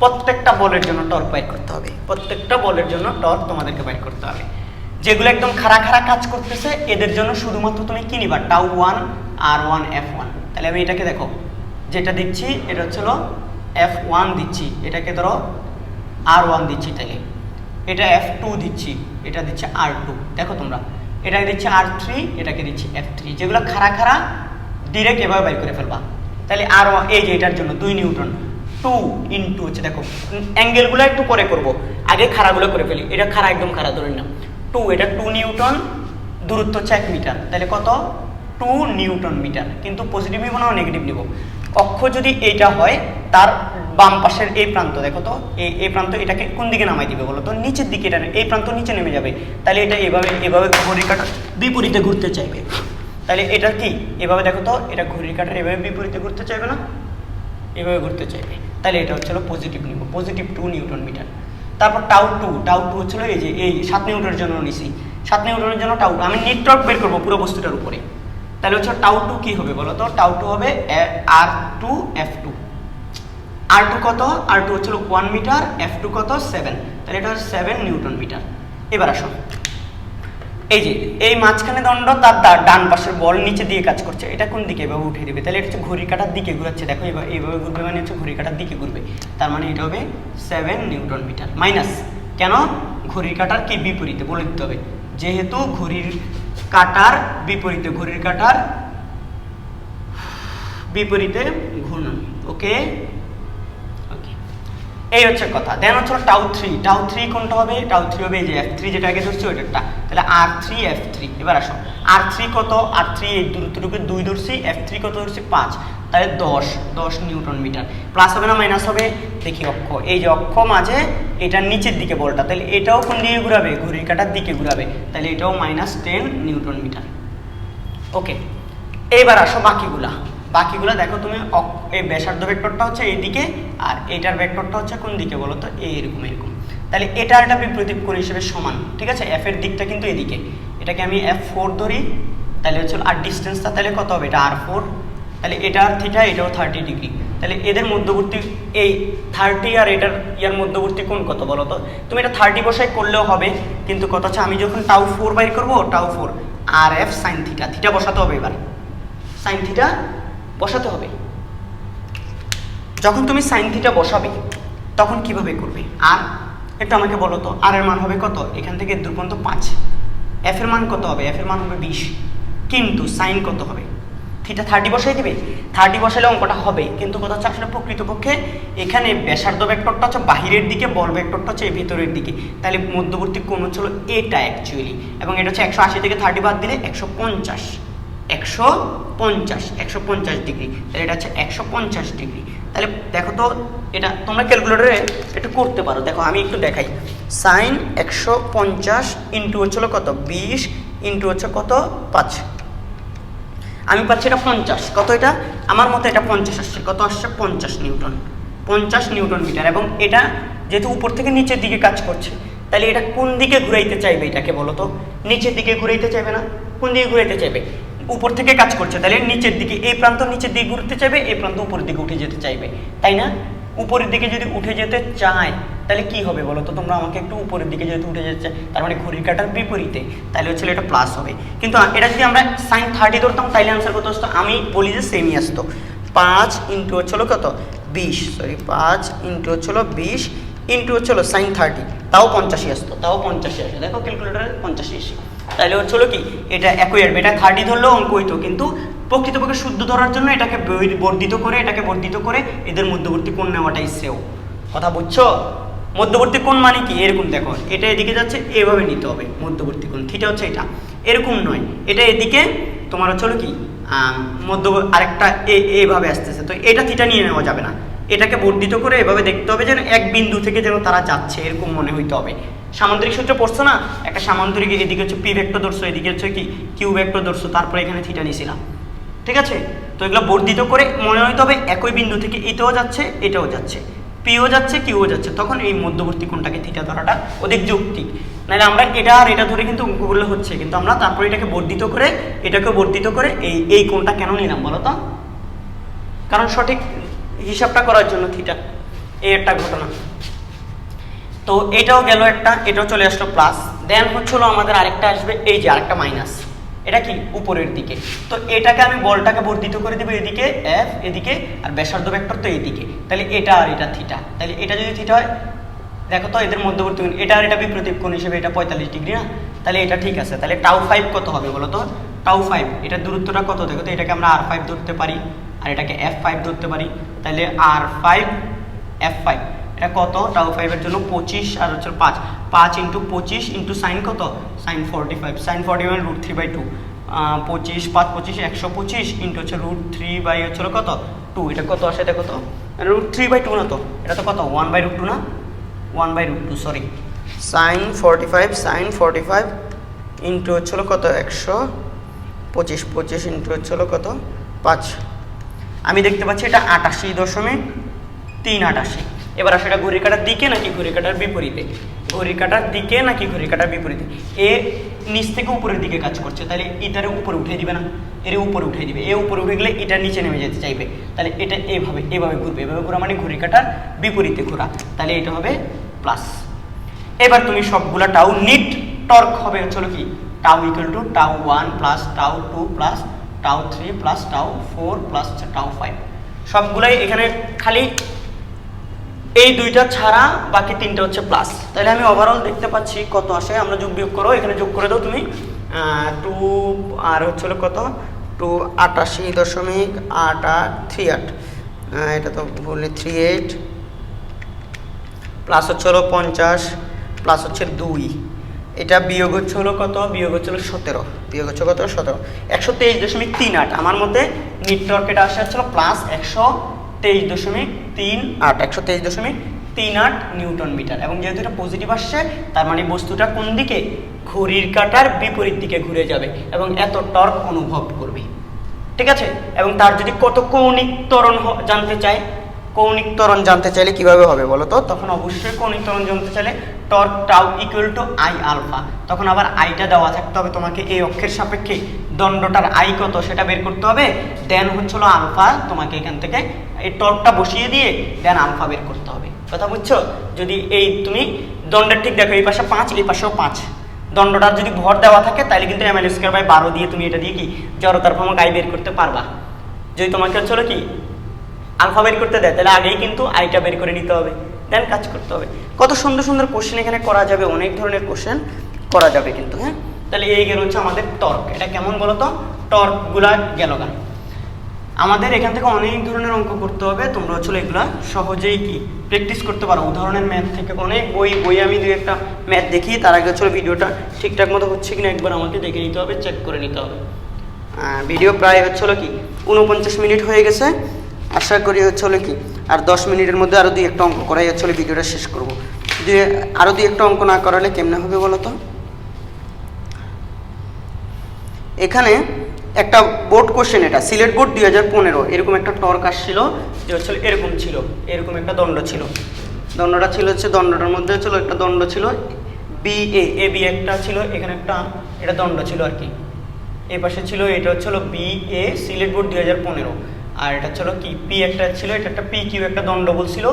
প্রত্যেকটা বলের জন্য টর্ক বাইর করতে হবে, প্রত্যেকটা বলের জন্য টর্ক তোমাদেরকে বাইর করতে হবে। যেগুলো একদম খাড়া খাড়া কাজ করতেছে এদের জন্য শুধুমাত্র তুমি কি নিবা? τ1 r1 f1। তাহলে আমি এটাকে দেখো, যেটা দিচ্ছি এটা হচ্ছে f1 দিচ্ছি, এটাকে ধরো r1 দিচ্ছি, তাহলে এটা f2 দিচ্ছি, এটা দিচ্ছে r2। দেখো তোমরা, এটাকে দিচ্ছে r3, এটাকে দিচ্ছি f3। যেগুলো খাড়া খাড়া ডিরেক্ট এভাবে বাইর করে ফেলবা। তাহলে r1, এই যে এটার জন্য 2 নিউটন, 2 ইন্টু হচ্ছে, দেখো অ্যাঙ্গেলগুলো একটু পরে করব, আগে খাড়াগুলো করে ফেলি। এটা খাড়া, একদম খাড়া ধরে নিলাম 2, এটা 2 নিউটন, দূরত্ব হচ্ছে 1 মিটার, তাহলে কত? 2 নিউটন মিটার। কিন্তু পজিটিভ নিব না নেগেটিভ নিব? অক্ষ যদি এইটা হয়, তার বাম পাশের এই প্রান্ত দেখো তো, এই প্রান্ত এটাকে কোন দিকে নামাই দিবে বলো তো? নিচের দিকে, এটা এই প্রান্ত নিচে নেমে যাবে, তাহলে এটা এভাবে এভাবে ঘড়ির কাঁটার বিপরীতে ঘুরতে চাইবে। তাহলে এটা কি এভাবে দেখো তো, এটা ঘড়ির কাঁটার এভাবে বিপরীতে ঘুরতে চাইবে না, এভাবে ঘুরতে চাইবে। তাহলে এটা হচ্ছিল পজিটিভ নিব, পজিটিভ 2 নিউটন মিটার। তারপর τ2 হচ্ছিল এই যে এই 7 নিউটনের জন্য নিছি, 7 নিউটনের জন্য τ2। আমি নিট টর্ক বের করবো পুরো বস্তুটার উপরে, তাহলে হচ্ছে τ2 কি হবে বলো তো? τ2 হবে r2 f2। r2 কত? r2 হচ্ছিল 1 মিটার, f2 কত? 7, তাহলে এটা হচ্ছে 7 নিউটন মিটার। এবার আসো, এই যে এই মাঝখানে দণ্ড, তার ডান পাশের বল নিচে দিয়ে কাজ করছে, এটা কোন দিকে এভাবে উঠে দেবে? তাহলে এটা হচ্ছে ঘড়ির কাঁটার দিকে ঘুরাচ্ছে, দেখো এইভাবে ঘুরবে, মানে হচ্ছে ঘড়ির কাঁটার দিকে ঘুরবে, তার মানে এটা হবে 7 নিউটন মিটার। মাইনাস কেন? ঘড়ির কাঁটার কি বিপরীতে বলে দিতে হবে, যেহেতু ঘড়ির কাঁটার বিপরীতে, ঘড়ির কাঁটার বিপরীতে ঘূর্ণন। ওকে, এই হচ্ছে কথা। দেন হচ্ছে τ3 কোনটা হবে? τ3 হবে এই যে f3, যেটা আগে ধরছি ওইটা, তাহলে r3 f3। এবার আসো, r3 কত? r3 এই দূরত্বটুকু 2 ধরছি, f3 কত ধরছি? 5, তাহলে 10 নিউটন মিটার। প্লাস হবে না মাইনাস হবে? দেখি অক্ষ, এই যে অক্ষ মাঝে, এটার নিচের দিকে বলটা, তাহলে এটাও কোন দিকে ঘুরাবে? ঘড়ির কাঁটার দিকে ঘুরাবে, তাহলে এটাও -10 নিউটন মিটার। ওকে, এইবার আসো বাকিগুলা দেখো তুমি, এই ব্যাসার্ধ ভেক্টরটা হচ্ছে এইদিকে, আর এটার ভেক্টরটা হচ্ছে কোন দিকে বলো তো? এরকম। তাহলে এটা একটা বিপরীত কোণ হিসেবে সমান, ঠিক আছে? f এর দিকটা কিন্তু এদিকে, এটাকে আমি f4 ধরি, তাহলে হচ্ছে আর ডিস্টেন্সটা তাহলে কত হবে? এটা r4, তাহলে এটার থিটা, এটাও 30 ডিগ্রি। তাহলে এদের মধ্যবর্তী এই 30 আর এটার মধ্যবর্তী কোণ কত বলো তো? তুমি এটা 30 বসাই করলেও হবে, কিন্তু কত হচ্ছে, আমি যখন τ4 বাই করবো, τ4 rf sin থিটা বসাতে হবে। এবার sin থিটা বসাতে হবে। যখন তুমি sin থিটা বসাবে তখন কিভাবে করবে? আর একটু আমাকে বলো তো, আর এর মান হবে কত? এখান থেকে দূর পর্যন্ত 5, f এর মান কত হবে? f এর মান হবে 20, কিন্তু sin কত হবে? থিটা 30 বসাই দিবে, 30 বসালে অঙ্কটা হবে, কিন্তু কথা হচ্ছে আসলে প্রকৃতপক্ষে এখানে ব্যাসার্ধ ভেক্টরটা হচ্ছে বাহিরের দিকে, বল ভেক্টরটা হচ্ছে ভেতরের দিকে, তাহলে মধ্যবর্তী কোণ হচ্ছে এটা অ্যাকচুয়ালি, এবং এটা হচ্ছে 180 থেকে 30 বাদ দিলে 150। 150 ডিগ্রি, তাহলে এটা হচ্ছে 150 ডিগ্রি। তাহলে দেখো তো, এটা তোমরা ক্যালকুলেটরে একটু করতে পারো। দেখো আমি একটু দেখাই, সাইন 150 ইন্টু হচ্ছিল কত 20 ইন্টু হচ্ছে কত 5, আমি পাচ্ছি এটা 50, কত এটা আমার মতে এটা 50 আসছে, কত আসছে 50 নিউটন, 50 নিউটন মিটার। এবং এটা যেহেতু উপর থেকে নিচের দিকে কাজ করছে, তাহলে এটা কোন দিকে ঘুরাইতে চাইবে, এটাকে বলো তো, নিচের দিকে ঘুরাইতে চাইবে না, কোন দিকে ঘুরাইতে চাইবে, উপর থেকে কাজ করছে, তাহলে নিচের দিকে, এই প্রান্ত নিচের দিকে ঘুরতে চাইবে, এই প্রান্ত উপরের দিকে উঠে যেতে চাইবে, তাই না? উপরের দিকে যদি উঠে যেতে চায় তাহলে কি হবে বলো তো তোমরা আমাকে একটু, উপরের দিকে যেহেতু উঠে যেতে চায় তার মানে ঘড়ির কাঁটার বিপরীতে, তাহলে হচ্ছে এটা প্লাস হবে। কিন্তু এটা যদি আমরা সাইন 30 ধরতাম তাহলে আনসার কত আসতো, আমি বলি যে সেমই আসতো, 5 ইন্টু হচ্ছিল কত 20, সরি 5 ইন্টু হচ্ছিল 20 ইন্টু হচ্ছিল সাইন 30, তাও 50 আসতো, তাও 50 আসে। দেখো ক্যালকুলেটারে 50 এসে, তাহলে হচ্ছিল কি এটা একই আসবে, এটা 30 ধরলেও অঙ্ক হইতো, কিন্তু প্রকৃতপক্ষে শুদ্ধ ধরার জন্য এটাকে বর্ধিত করে এদের মধ্যবর্তী কোণ নেওয়াটাই শ্রেয়। কথা বুঝছো? মধ্যবর্তী কোণ মানে কি, এরকম দেখো, এটা এদিকে যাচ্ছে, এভাবে নিতে হবে মধ্যবর্তী কোণ, থিটা হচ্ছে এটা, এরকম নয়, এটা এদিকে তোমার হচ্ছে কি আরেকটা এইভাবে আসতেছে, তো এটা থিটা নিয়ে নেওয়া যাবে না, এটাকে বর্ধিত করে এভাবে দেখতে হবে যেন এক বিন্দু থেকে যেন তারা যাচ্ছে এরকম মনে হইতে হবে। সামান্তরিক সূত্র পড়ছো না, একটা সামান্তরিক, এদিকে হচ্ছে পি ভেক্টর ধরছো, এদিকে হচ্ছে কি কিউ ভেক্টর ধরছো, তারপরে এখানে থিটা নিয়েছিলাম, ঠিক আছে? তো এগুলো বর্ধিত করে মনে হইতে হবে একই বিন্দু থেকে এটাও যাচ্ছে এটাও যাচ্ছে, পিও যাচ্ছে কিউও যাচ্ছে, তখন এই মধ্যবর্তী কোণটাকে থিটা ধরাটা অধিক যৌক্তিক। নাহলে আমরা এটা আর এটা ধরে কিন্তু অঙ্কগুলো হচ্ছে, কিন্তু আমরা তারপরে এটাকে বর্ধিত করে এটাকে বর্ধিত করে এই কোণটা কেন নিলাম বলো তো, কারণ সঠিক হিসাবটা করার জন্য থিটা, এই একটা ঘটনা। তো এটাও গেল একটা, এটাও চলে আসলো প্লাস, দেন হচ্ছিল আমাদের আরেকটা আসবে, এই যে আরেকটা মাইনাস, এটা কি উপরের দিকে, তো এটাকে আমি বলটাকে বর্ধিত করে দেবো এদিকে এফ, এদিকে আর ব্যাসার্ধ ভেক্টর তো এইদিকে, তাহলে এটা আর এটা থিটা, তাহলে এটা যদি থিটা হয়, দেখো তো এদের মধ্যবর্তী কোণ, এটা আর এটা বিপরীত কোণ হিসেবে এটা 45 ডিগ্রি না, তাহলে এটা ঠিক আছে। তাহলে টাউ 5 কত হবে বলো তো, টাউ 5 এটার দূরত্বটা কত, দেখো তো এটাকে আমরা r5 ধরতে পারি আর এটাকে f5 ধরতে পারি, তাহলে r5 f5 এটা কত, টাউ 5 এর জন্য 25 আর হচ্ছে 5 ইন্টু 25 ইন্টু সাইন কত, সাইন 45, সাইন 45 √3/2, 25 5 25 125 ইন্টু হচ্ছে √3 বাই হচ্ছে কত 2, এটা কত আসে দেখো তো, √3/2 না, তো এটা তো কত 1/√2 না, 1/√2 সরি, সাইন 45 ইন্টু হচ্ছিল কত 125 ইন্টু হচ্ছিল কত 5, আমি দেখতে পাচ্ছি এটা 88.388। এবার আসলে এটা ঘড়ির কাঁটার দিকে নাকি ঘড়ির কাঁটার বিপরীতে, ঘড়ির কাঁটার দিকে নাকি ঘড়ির কাঁটার বিপরীতে, এ নিচ থেকে উপরের দিকে কাজ করছে, তাহলে এটারে উপরে উঠে দিবে না, এর উপরে উঠে দিবে, এ উপরে উঠে গেলে এটা নিচে নেমে যেতে চাইবে, তাহলে এটা এভাবে ঘুরবে, এভাবে ঘোরা মানে ঘড়ির কাঁটার বিপরীতে ঘোরা, তাহলে এটা হবে প্লাস। এবার তুমি সবগুলা টাউ নিট টর্ক হবে হচ্ছে কি, tau equal to tau 1 plus tau 2 plus tau 3 plus tau 4 plus tau 5, সবগুলাই এখানে খালি এই দুইটা ছাড়া বাকি তিনটা হচ্ছে প্লাস। তাহলে আমি ওভারঅল দেখতে পাচ্ছি কত আসে, আমরা যোগ বিয়োগ করো, এখানে যোগ করে দাও তুমি 2 আর হচ্ছিল কত 288.8838, এটা তো বললি 38 প্লাস হচ্ছে 50 প্লাস হচ্ছে 2, এটা বিয়োগ হচ্ছে কত, বিয়োগ হচ্ছে 17, বিয়োগ হচ্ছে কত 17, 123.38, আমার মতে নিট টর্ক এটা আসে হচ্ছিল প্লাস 123.38 নিউটন মিটার। এবং যেহেতু এটা পজিটিভ আসছে তার মানে বস্তুটা কোন দিকে, ঘড়ির কাঁটার বিপরীত দিকে ঘুরে যাবে এবং এত টর্ক অনুভব করবে, ঠিক আছে? এবং তার যদি কত কৌণিক ত্বরণ জানতে চায়, কৌণিক ত্বরণ জানতে চাইলে কিভাবে হবে বলো তো, তখন অবশ্যই কৌণিক ত্বরণ জানতে চাইলে torque tau equal to I alpha, তখন আবার আইটা দেওয়া থাকতে হবে তোমাকে, এই অক্ষের সাপেক্ষে দণ্ডটার আই কত সেটা বের করতে হবে, দেন হচ্ছিল আলফা, তোমাকে এখান থেকে এই টর্কটা বসিয়ে দিয়ে দেন আলফা বের করতে হবে, কথা বুঝছো? যদি এই তুমি দণ্ডের ঠিক দেখো, এই পাশে 5 এই পাশেও 5, দণ্ডটার যদি ভর দেওয়া থাকে তাহলে কিন্তু ml²/12 দিয়ে তুমি এটা দিয়ে কি জড়তার ভ্রামক আই বের করতে পারবা। যদি তোমাকে হচ্ছিল কি আলফা বের করতে দেয় তাহলে আগেই কিন্তু আইটা বের করে নিতে হবে, দেন কাজ করতে হবে। কত সুন্দর সুন্দর কোশ্চেন এখানে করা যাবে, অনেক ধরনের কোশ্চেন করা যাবে কিন্তু, হ্যাঁ। তাহলে এই গেল হচ্ছে আমাদের টর্ক, এটা কেমন বলো তো, টর্কগুলা গেল গা। আমাদের এখান থেকে অনেক ধরনের অঙ্ক করতে হবে, তোমরা হচ্ছিল এগুলা সহজেই কি প্র্যাকটিস করতে পারো। উদাহরণের ম্যাথ থেকে অনেক বই আমি দুই একটা ম্যাথ দেখি, তার আগে হচ্ছিল ভিডিওটা ঠিকঠাক মতো হচ্ছে কিনা একবার আমাকে দেখে নিতে হবে, চেক করে নিতে হবে। ভিডিও প্রায় হচ্ছিল কি 49 মিনিট হয়ে গেছে। আশা করি হচ্ছিল কি আর 10 মিনিটের মধ্যে আরও 2-1টা অঙ্ক করাই হচ্ছিল ভিডিওটা শেষ করবো। আরও 2-1টা অঙ্ক না করালে কেমনে হবে বলো তো? এখানে একটা বোর্ড কোশ্চেন, এটা সিলেট বোর্ড 2015, এরকম একটা টর্ক আসছিল যে হচ্ছিল এরকম ছিল, এরকম একটা দণ্ড ছিল। দণ্ডটা ছিল হচ্ছে দণ্ডটার মধ্যে ছিল একটা দণ্ড ছিল এ বি একটা ছিল, এখানে একটা এটা দণ্ড ছিল আর কি। এই পাশে ছিল এটা হচ্ছিল BA সিলেট বোর্ড 2015, আর এটা ছিল কি পি একটা ছিল, এটা একটা PQ একটা দণ্ড বলছিল।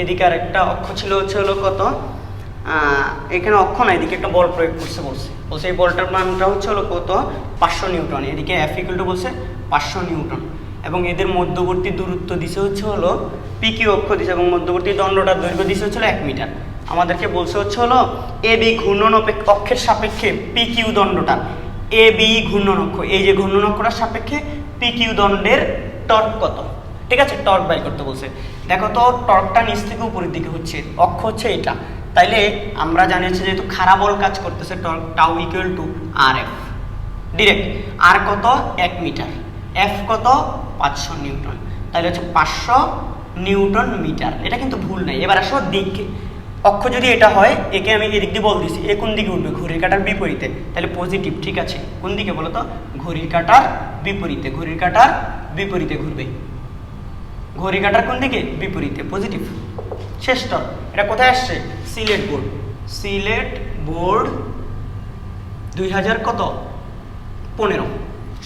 এদিকে আর একটা অক্ষ ছিল হচ্ছে হলো কত, এখানে অক্ষ না, এদিকে একটা বল প্রয়োগ করছে বলছে এই বলটার মানটা হচ্ছে হলো কত 500 নিউটন। এদিকে F = বলছে 500 নিউটন, এবং এদের মধ্যবর্তী দূরত্ব দিছে হচ্ছে হলো PQ অক্ষ দিছে, এবং মধ্যবর্তী দণ্ডটার দৈর্ঘ্য দিছে হচ্ছে 1 মিটার। আমাদেরকে বলছে হচ্ছে হলো AB ঘূর্ণন অক্ষের সাপেক্ষে PQ দণ্ডটা, AB ঘূর্ণন অক্ষ, এই যে ঘূর্ণন অক্ষটার সাপেক্ষে PQ দণ্ডের টর্ক কত, ঠিক আছে? টর্ক বাই করতে বলছে। দেখো তো টর্কটা নিচ থেকে উপরের দিকে হচ্ছে, অক্ষ হচ্ছে এটা, তাইলে আমরা জানি হচ্ছে যেহেতু খাড়া বল কাজ করতেছে, টর্ক টাউ = RF ডিরেক্ট। আর কত 1 মিটার, F কত 500 নিউটন, তাহলে হচ্ছে 500 নিউটন মিটার। এটা কিন্তু ভুল নাই। এবার আসো দিক, অক্ষ যদি এটা হয়, একে আমি এদিক দিয়ে বল দিছি, এ কোন দিকে উঠবে? ঘড়ির কাঁটার বিপরীতে, তাহলে পজিটিভ, ঠিক আছে? কোন দিকে বলো তো? ঘড়ির কাঁটার বিপরীতে, ঘড়ির কাঁটার বিপরীতে ঘুরবে। ঘড়ির কাঁটার কোন দিকে? বিপরীতে, পজিটিভ। শেষ টর্ক। এটা কোথায় আসছে? সিলেট বোর্ড 2015।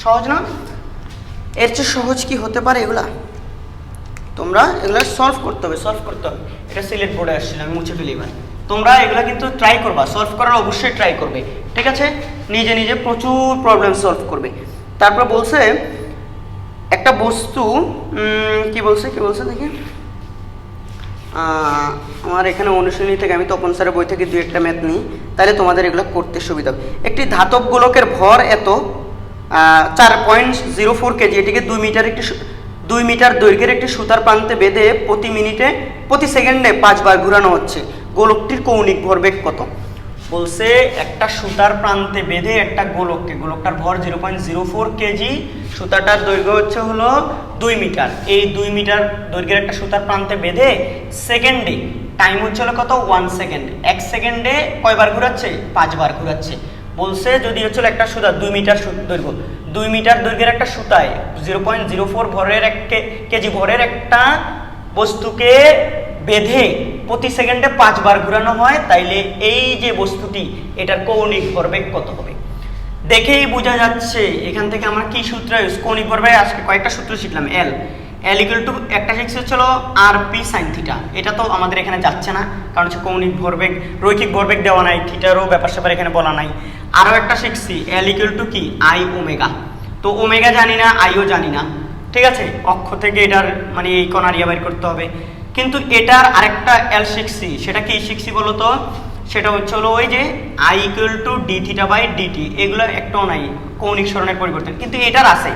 সহজ না? এর চেয়ে সহজ কি হতে পারে? এগুলা তোমরা এগুলা সলভ করতে হবে। এটা সিলেট বোর্ডে আসছিল, আমি মুছে ফেলি। এবার তোমরা এগুলা কিন্তু ট্রাই করবা, সলভ করার অবশ্যই ট্রাই করবে, ঠিক আছে? নিজে নিজে প্রচুর প্রবলেম সলভ করবে। তারপর বলছে একটা বস্তু, কি বলছে দেখি, আমার এখানে অনুশীলনী থেকে, আমি তপন স্যারের বই থেকে 2-1টা ম্যাথ নিই, তাহলে তোমাদের এগুলো করতে সুবিধা হবে। একটি ধাতব গোলকের ভর এত 4.04 কেজি, এটিকে 2 মিটার দৈর্ঘ্যের একটি সুতার প্রান্তে বেঁধে প্রতি সেকেন্ডে 5 বার ঘোরানো হচ্ছে। গোলকটির কৌণিক ভরবেগ কত? বলছে একটা সুতার প্রান্তে বেঁধে একটা গোলকটার ভর 0.04 কেজি, সুতাটার দৈর্ঘ্য হচ্ছে হলো 2 মিটার। এই 2 মিটার দৈর্ঘ্যের একটা সুতার প্রান্তে বেঁধে সেকেন্ডে, টাইম হচ্ছে হলো কত 1 সেকেন্ড, 1 সেকেন্ডে কয়বার ঘোরাচ্ছে? 5 বার ঘোরাচ্ছে। বলছে যদি হচ্ছে একটা সুতা 2 মিটার দৈর্ঘ্য, 2 মিটার দৈর্ঘ্যের একটা সুতায় 0.04 ভরের কেজি ভরের একটা বস্তুকে বেঁধে প্রতি সেকেন্ডে 5 বার ঘোরানো হয়, তাইলে এই যে বস্তুটি, এটার কৌণিক ভরবেগ কত হবে? দেখেই বোঝা যাচ্ছে এখান থেকে আমরা কি সূত্র ইউজ, কৌণিক ভরবেগ আজকে কয়েকটা সূত্র শিখলাম। একটা শিখছি হচ্ছিল RP sin θ, এটা তো আমাদের এখানে যাচ্ছে না, কারণ হচ্ছে কৌণিক ভরবেগ, রৈখিক ভরবেগ দেওয়া নাই, থিটারও ব্যাপার স্যাপার এখানে বলা নাই। আরও একটা শিখছি L = কি I ওমেগা, তো ওমেগা জানি না, আইও জানি না, ঠিক আছে? অক্ষ থেকে এটার মানে এই কোণ এরিয়া বের করতে হবে। কিন্তু এটার আরেকটা L শিখছি, সেটা কি শিখছি বলো তো? সেটা হচ্ছে হলো ওই যে I = dθ/dt, এগুলো একটাও নাই কৌণিক সরণের পরিবর্তন, কিন্তু এটার আছে।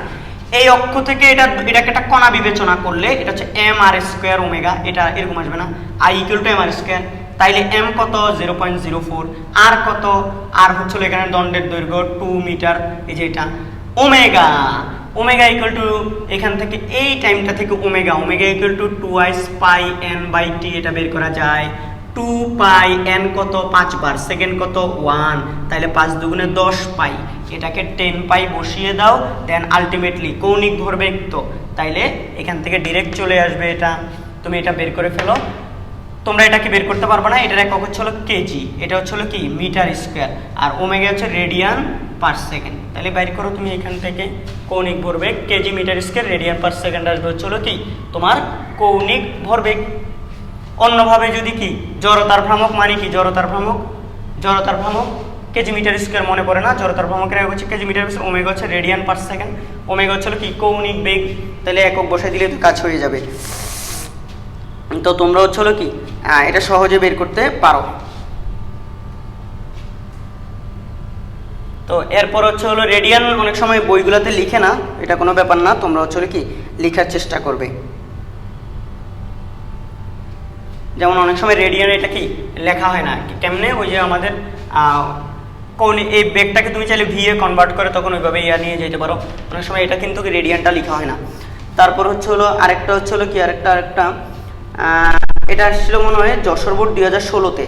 এই অক্ষ থেকে এটাকে একটা কণা বিবেচনা করলে এটা হচ্ছে mr² ওমেগা, এটা এরকম আসবে না? I = mr², তাইলে m কত 0.04, আর কত? আর হচ্ছিল এখানে দণ্ডের দৈর্ঘ্য 2 মিটার, এই যে এটা ওমেগা এখান থেকে এই টাইমটা থেকে ওমেগা = 2 পাই n/t, এটা বের করা যায়। 2 পাই n কত 5 বার, সেকেন্ড কত 1, তাহলে 5 দুগুণে 10 পাই, এটাকে 10 পাই বসিয়ে দাও, দেন আলটিমেটলি কৌণিক ভরবেগ তো, তাইলে এখান থেকে ডিরেক্ট চলে আসবে এটা। তুমি এটা বের করে ফেলো। তোমরা এটা কি বের করতে পারবে না, এটার একক হচ্ছে হলো কেজি, এটা হচ্ছে হলো কি মিটার স্কয়ার, আর ওমেগা হচ্ছে রেডিয়ান পার সেকেন্ড। তাহলে বাইর করো তুমি এখান থেকে কৌণিক ভরবেগ, KG metre square radian per second আসবে হচ্ছে হলো কি তোমার কৌণিক ভরবেগ। অন্যভাবে যদি কি জড়তার ভ্রামক, মানে কি জড়তার ভ্রামক কেজি মিটার স্কয়ার মনে পড়ে না, জড়তার ভ্রামকের একক হচ্ছে কেজি মিটার স্কয়ার, ওমেগা হচ্ছে রেডিয়ান পার সেকেন্ড, ওমেগা হচ্ছে কি কৌণিক বেগ, তাহলে একক বসাই দিলে তো কাজ হয়ে যাবে। তো তোমরা হচ্ছে হলো কি এটা সহজে বের করতে পারো। তো এরপর হচ্ছে হলো রেডিয়ান অনেক সময় বইগুলোতে লিখে না, এটা কোনো ব্যাপার না, তোমরা হচ্ছে হলো কি লেখার চেষ্টা করবে। যেমন অনেক সময় রেডিয়ান এটা কি লেখা হয় না, কেমনে? ওই যে আমাদের এই বেগটাকে তুমি চাইলে ভি এ কনভার্ট করে তখন ওইভাবে ইয়া নিয়ে যেতে পারো, অনেক সময় এটা কিন্তু রেডিয়ানটা লেখা হয় না। তারপর হচ্ছে হলো আরেকটা হচ্ছে হলো কি আরেকটা এটা আসছিল মনে হয় যশোর বোর্ড 2016-তে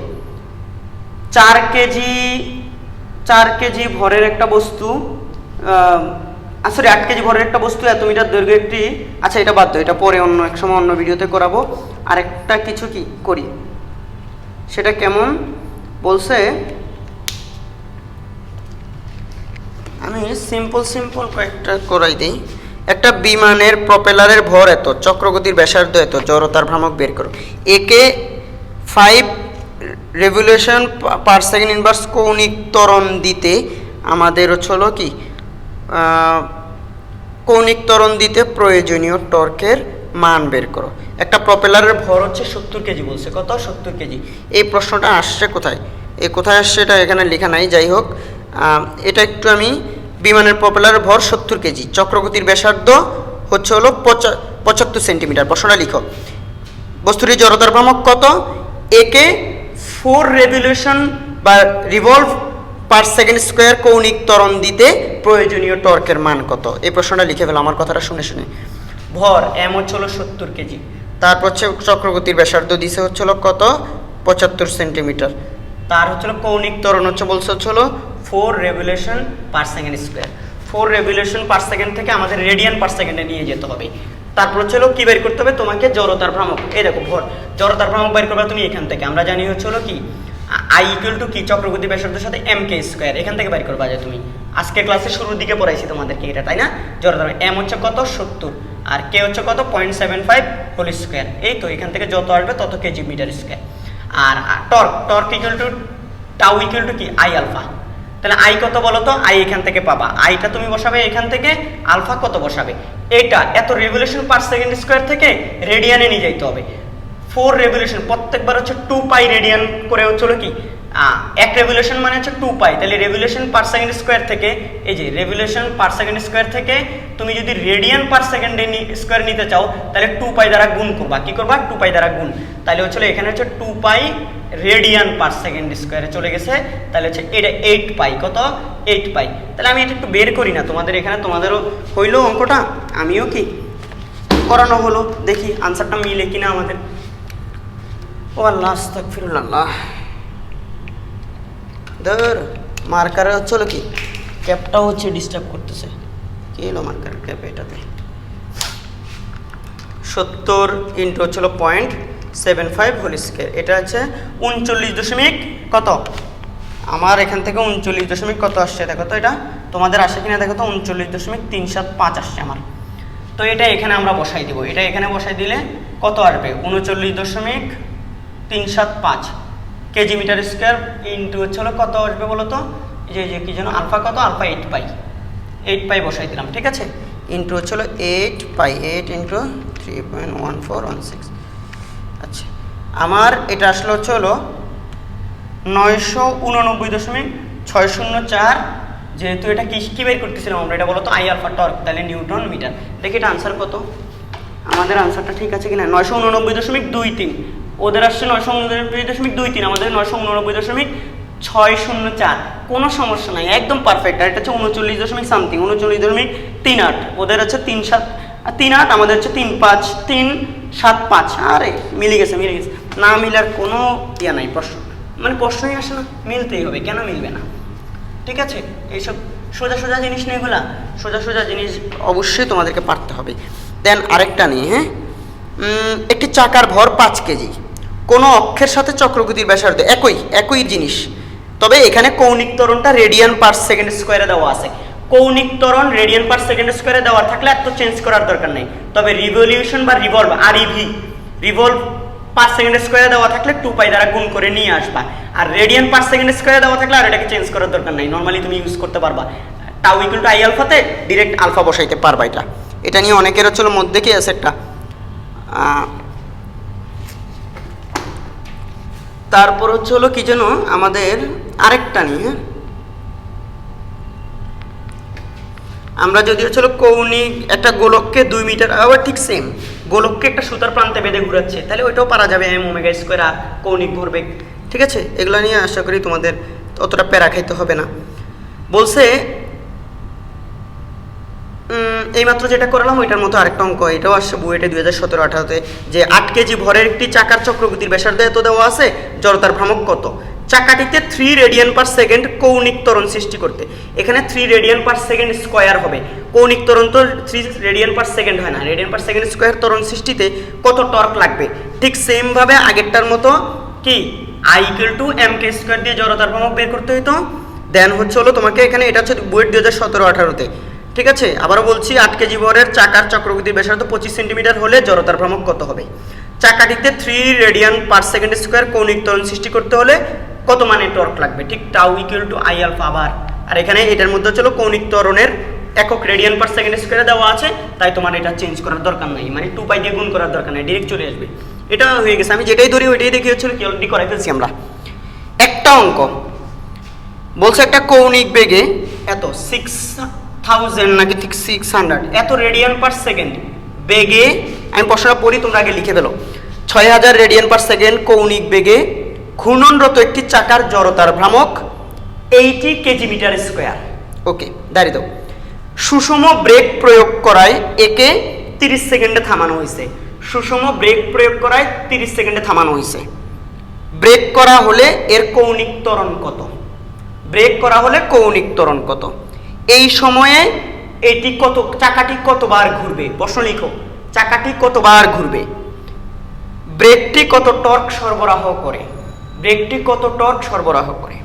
4 কেজি ভরের একটা বস্তু, সরি 8 কেজি ভরের একটা বস্তু এত মিটার দৈর্ঘ্য একটি, আচ্ছা এটা বাদ দাও, এটা পরে অন্য এক সময় অন্য ভিডিওতে করাবো। আরেকটা কিছু কি করি, সেটা কেমন বলছে, আমি সিম্পল কয়েকটা করাই দিই। একটা বিমানের প্রপেলারের ভর এত, চক্রগতির ব্যাসার্ধ এত, জড়তার ভ্রামক বের করো। একে 5 রেভলিউশন পার সেকেন্ড ইনভার্স কৌণিক ত্বরণ দিতে আমাদের হলো কি কৌণিক ত্বরণ দিতে প্রয়োজনীয় টর্কের মান বের করো। একটা প্রপেলারের ভর হচ্ছে 70 কেজি বলছে, কত 70 কেজি। এই প্রশ্নটা আসছে কোথায়, কোথায় আসছে এটা এখানে লেখা নাই, যাই হোক এটা একটু আমি, বিমানের প্রপেলারের ভর 70 কেজি, চক্রগতির ব্যাসার্ধ হচ্ছে হলো 75 সেন্টিমিটার। প্রশ্নটা লিখো, বস্তুটির জড়তার ভ্রামক কত, একে 4 রেভলিউশন বা রিভলভ পার সেকেন্ড স্কোয়ার কৌণিক ত্বরণ দিতে প্রয়োজনীয় টর্কের মান কত। এই প্রশ্নটা লিখে ফেলো আমার কথাটা শুনে শুনে। ভর এম হচ্ছে হলো 70 কেজি, তারপর হচ্ছে চক্রগতির ব্যাসার্ধ দিছে হচ্ছে হলো কত 75 সেন্টিমিটার, তার হচ্ছে কৌণিক ত্বরণ হচ্ছে বলছে হচ্ছে হলো 4 revolution per second square. 4 revolution per second থেকে আমাদের রেডিয়ান পার সেকেন্ডে নিয়ে যেতে হবে। তারপর হচ্ছে কি বের করতে হবে তোমাকে, জড়তার ভ্রামক। এই দেখো ভর, জড়তার ভ্রামক বের করবে তুমি এখান থেকে, আমরা জানি হচ্ছে হলো কি আই ইকুয়াল টু কি চক্রগতি ব্যাসার্ধের সাথে এম কে স্কোয়ার, এখান থেকে বের করবা যে তুমি আজকে ক্লাসের শুরুর দিকে পড়াইছি তোমাদেরকে এটা, তাই না? জড়তার এম হচ্ছে কত 70 আর কে হচ্ছে কত 0.75 হোল স্কোয়ার। এই তো এখান থেকে যত আসবে তত কেজি মিটার স্কোয়ার। আর torque equal to tau equal to কি আই আলফা। তাহলে আই কত বলো তো, আই এখান থেকে পাবা, আইটা তুমি বসাবে এখান থেকে, আলফা কত বসাবে, এটা এত রেভলিউশন পার সেকেন্ড স্কোয়ার থেকে রেডিয়ানে নিয়ে যাইতে হবে। 4 রেভলিউশন প্রত্যেকবার হচ্ছে 2 পাই রেডিয়ান করে হচ্ছিল কি এক রেভলিউশন মানে হচ্ছে 2 পাই, তাহলে রেভলিউশন পার সেকেন্ড স্কোয়ার থেকে, এই যে রেভলিউশন পার সেকেন্ড স্কোয়ার থেকে তুমি যদি রেডিয়ান পার সেকেন্ডে স্কোয়ার নিতে চাও তাহলে 2 পাই দ্বারা গুণ করবা, কি করবা 2 পাই দ্বারা গুণ, তাহলে হচ্ছে এখানে হচ্ছে 2 পাই রেডিয়ান পার সেকেন্ড স্কোয়ারে চলে গেছে, তাহলে হচ্ছে এটা 8 পাই, কত 8 পাই। তাহলে আমি এটা একটু বের করি না তোমাদের এখানে, তোমাদেরও হইলো অঙ্কটা, আমিও কি করানো হলো, দেখি আনসারটা মিলে কিনা আমাদের। ও আল্লাহ আস্তাগফিরুল্লাহ, ধর মার্কারে হচ্ছে হলো কি ক্যাপটাও হচ্ছে ডিস্টার্ব করতেছে, কি হলো মার্কারের ক্যাপ এটাতে 70 ইন্টু হচ্ছে 0.75 হোল স্কয়ার, এটা হচ্ছে 39 দশমিক কত, আমার এখান থেকে 39 দশমিক কত আসছে দেখো তো, এটা তোমাদের আসে কিনা দেখো তো, 39.375 আসছে আমার। তো এটা এখানে আমরা বসাই দিব, এটা এখানে বসাই দিলে কত আসবে 39.375 কেজি মিটার স্কোয়ার ইন্টু হচ্ছে হলো কত আসবে বলো তো, এই যে কি যেন আলফা কত, আলফা 8 পাই, 8 পাই বসাই দিলাম, ঠিক আছে, ইন্টু হচ্ছে হলো 8 পাই, 8 ইন্টু 3.1416। আচ্ছা আমার এটা আসলে হচ্ছে হলো 989.604, যেহেতু এটা কি বের করতেছিলাম আমরা, এটা বলো তো আই আলফা টর্ক, তাহলে নিউটন মিটার। দেখি এটা আনসার কত, আমাদের আনসারটা ঠিক আছে কিনা, 989.23, ওদের আসছে 989.23, আমাদের 989.604, কোনো সমস্যা নাই, একদম পারফেক্ট। আর এটা হচ্ছে 39 দশমিক সামথিং, 39.38, ওদের হচ্ছে 3738, আমাদের হচ্ছে 35375। আরে মিলে গেছে, না মিলার কোনো ইয়া নাই, প্রশ্ন মানে প্রশ্নই আসে না, মিলতেই হবে, কেন মিলবে না, ঠিক আছে। এইসব সোজা জিনিস নেই, এগুলা সোজা জিনিস অবশ্যই তোমাদেরকে পারতে হবে। দেন আরেকটা নিয়ে, হ্যাঁ, একটি চাকার ভর 5 কেজি, কোনো অক্ষের সাথে চক্রগতির ব্যাসার্ধ একই জিনিস, তবে এখানে কৌণিক ত্বরণটা রেডিয়ান পার সেকেন্ড স্কোয়ারে দেওয়া আছে। কৌণিক ত্বরণ রেডিয়ান পার সেকেন্ড স্কোয়ারে দেওয়া থাকলে এত চেঞ্জ করার দরকার নেই, তবে রিভলিউশন বা রিভলভ রিভলভ পার সেকেন্ড স্কোয়ারে দেওয়া থাকলে 2 পাই দ্বারা গুণ করে নিয়ে আসবা, আর রেডিয়ান পার সেকেন্ড স্কোয়ারে দেওয়া থাকলে আর এটাকে চেঞ্জ করার দরকার নাই, নর্মালি তুমি ইউজ করতে পারবা, টাউ ইকুয়াল টু আই আলফাতে ডিরেক্ট আলফা বসাইতে পারবা। এটা নিয়ে অনেকের হচ্ছে মধ্যে কি আছে একটা, তারপর হচ্ছে হলো কি যেন আমাদের আরেকটা নিয়ে, আমরা যদি হচ্ছে কৌণিক একটা গোলককে 2 মিটার, আবার ঠিক সেম গোলককে একটা সুতার প্রান্তে বেঁধে ঘুরাচ্ছে, তাহলে ওইটাও পারা যাবে এম ওমেগা স্কোয়ার আর কৌণিক ভরবেগ, ঠিক আছে। এগুলো নিয়ে আশা করি তোমাদের অতটা প্যারা খাইতে হবে না। বলছে এইমাত্র যেটা করলাম ওইটার মতো আরেকটা অঙ্ক, এটাও আসছে বুয়েটে 2017-18-তে, যে 8 কেজি ভরের একটি চাকার চক্রগতির ব্যাসার্ধ এত দেওয়া আছে, জড়তার ভ্রামক কত। চাকাটিতে 3 রেডিয়ান পার সেকেন্ড কৌণিক ত্বরণ সৃষ্টি করতে, এখানে 3 রেডিয়ান পার সেকেন্ড স্কোয়ার হবে, কৌণিক ত্বরণ তো 3 রেডিয়ান পার সেকেন্ড হয় না, রেডিয়ান পার সেকেন্ড স্কোয়ার ত্বরণ সৃষ্টিতে কত টর্ক লাগবে। ঠিক সেমভাবে আগেরটার মতো কি I = mk² দিয়ে জড়তার ভ্রামক বের করতে হইতো। দেন হলো তোমাকে এখানে, এটা হচ্ছে বুয়েট 2017-18-তে, ঠিক আছে। আবারও বলছি, 8 কেজি ভরের চাকার চক্রগতির ব্যাসার্ধ 25 সেন্টিমিটার হলে জড়তার ভ্রামক কত হবে। চাকাটিতে 3 রেডিয়ান পার সেকেন্ড স্কোয়ার কৌণিক ত্বরণ সৃষ্টি করতে হলে কত মানে টর্ক লাগবে। ঠিক টাউ = I আলফা আবার, আর এখানে এটার মধ্যে হলো কৌণিক ত্বরণের একক রেডিয়ান পার সেকেন্ড স্কোয়ারে দেওয়া আছে, তাই তোমার এটা চেঞ্জ করার দরকার নাই, মানে 2π দিয়ে গুণ করার দরকার নাই, ডিরেক্ট চলে আসবে। এটা হয়ে গেছে, আমি যেটাই ধরি ওইটাই দেখি হচ্ছে কি অলরেডি করাই ফেলছি আমরা। একটা অঙ্ক বলছে একটা কৌণিক বেগে এত 6000 নাকি ঠিক 600 এত রেডিয়ান পার সেকেন্ড বেগে, আমি প্রশ্নটা পড়ি তোমরা আগে লিখে ফেলো। 6000 রেডিয়ান পার সেকেন্ড কৌণিক বেগে ঘূর্ণনরত একটি চাকার জড়তার ভ্রামক 80 কেজি মিটার স্কোয়ার। ওকে, দাঁড়িয়ে দাও। সুষম ব্রেক প্রয়োগ করায় একে 30 সেকেন্ডে থামানো হয়েছে। সুষম ব্রেক প্রয়োগ করায় 30 সেকেন্ডে থামানো হয়েছে। ব্রেক করা হলে এর কৌণিক ত্বরণ কত। ব্রেক করা হলে কৌণিক ত্বরণ কত। এই সময়ে এটি কত, চাকাটি কতবার ঘুরবে, প্রশ্ন লিখো, চাকাটি কতবার ঘুরবে। ব্রেকটি কত টর্ক সরবরাহ করে, ব্রেকটি কত টর্ক সরবরাহ করে।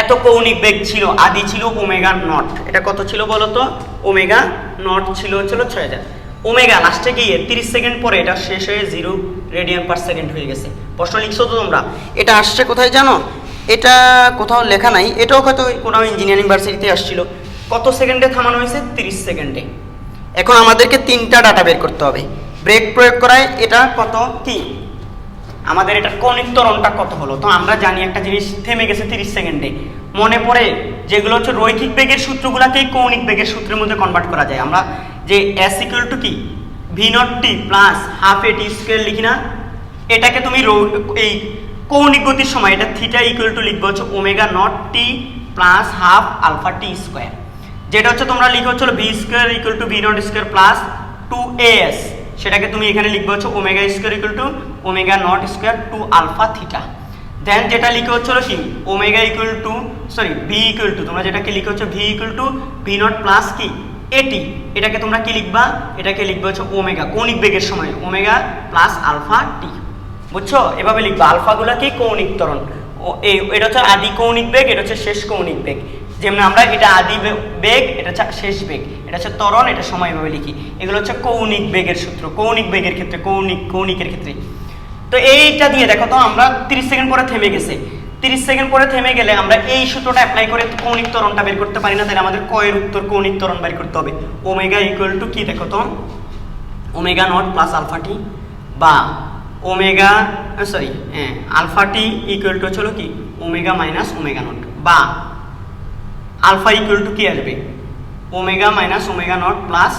এত কৌণিক বেগ ছিল, আদি ছিল ওমেগা নট, এটা কত ছিল বলো তো, ওমেগা নট ছিল 6000। ওমেগা লাস্টে গিয়ে 30 সেকেন্ড পরে এটা শেষ হয়ে 0 রেডিয়ান পার সেকেন্ড হয়ে গেছে। প্রশ্ন লিখছো তো তোমরা, এটা আসছে কোথায় জানো, এটা কোথাও লেখা নাই, এটাও হয়তো কোনো ইঞ্জিনিয়ারিং ইউনিভার্সিটিতে আসছিল। কত সেকেন্ডে থামানো হয়েছে, 30 সেকেন্ডে। এখন আমাদেরকে 3টা ডাটা বের করতে হবে। ব্রেক প্রয়োগ করায় এটা কত কি, আমাদের এটা কৌণিক ত্বরণটা কত হলো। তো আমরা জানি একটা জিনিস থেমে গেছে 30 সেকেন্ডে, মনে পড়ে যেগুলো হচ্ছে রৈখিক বেগের সূত্রগুলোকেই কৌণিক বেগের সূত্রের মধ্যে কনভার্ট করা যায়। আমরা যে S = কি v0t প্লাস হাফ at² লিখি না, এটাকে তুমি এই কৌণিক গতির সময় এটা থিটা = লিখবে হচ্ছে omega naught T plus half alpha T square, যেটা হচ্ছে তোমরা লিখো হচ্ছে v² = v0² প্লাস 2as, সেটাকে তুমি এখানে লিখবে হচ্ছে ওমেগা² = omega not square 2 alpha theta. Then যেটা লিখে হচ্ছে কি ওমেগা তোমরা যেটাকে লিখে হচ্ছে v = v0 প্লাস কি এটি, এটাকে তোমরা কি লিখবা, এটাকে লিখবে হচ্ছে ওমেগা কৌণিক বেগের সময় ওমেগা প্লাস আলফা টি, বুঝছো। এভাবে লিখবা, আলফাগুলো কি কৌণিক ত্বরণ, এটা হচ্ছে আদি কৌণিক বেগ, এটা হচ্ছে শেষ কৌণিক বেগ। যেমন আমরা এটা আদি বেগ, এটা হচ্ছে শেষ বেগ, এটা হচ্ছে ত্বরণ, এটা সময় এভাবে লিখি। এগুলো হচ্ছে কৌণিক বেগের সূত্র, কৌণিক বেগের ক্ষেত্রে, কৌণিকের ক্ষেত্রে। তো এইটা দিয়ে দেখো তো, আমরা 30 সেকেন্ড পরে থেমে গেছে, 30 সেকেন্ড পরে থেমে গেলে আমরা এই সূত্রটা অ্যাপ্লাই করে কৌণিক ত্বরণটা বের করতে পারি না, তাহলে আমাদের কয়ের উত্তর কৌণিক ত্বরণ বের করতে হবে। ওমেগা = কি দেখো তো, omega not plus alpha T, বা ওমেগা আলফা টি = হলো কি ওমেগা মাইনাস ওমেগা নট, বা আলফা = কি আসবে omega minus omega not plus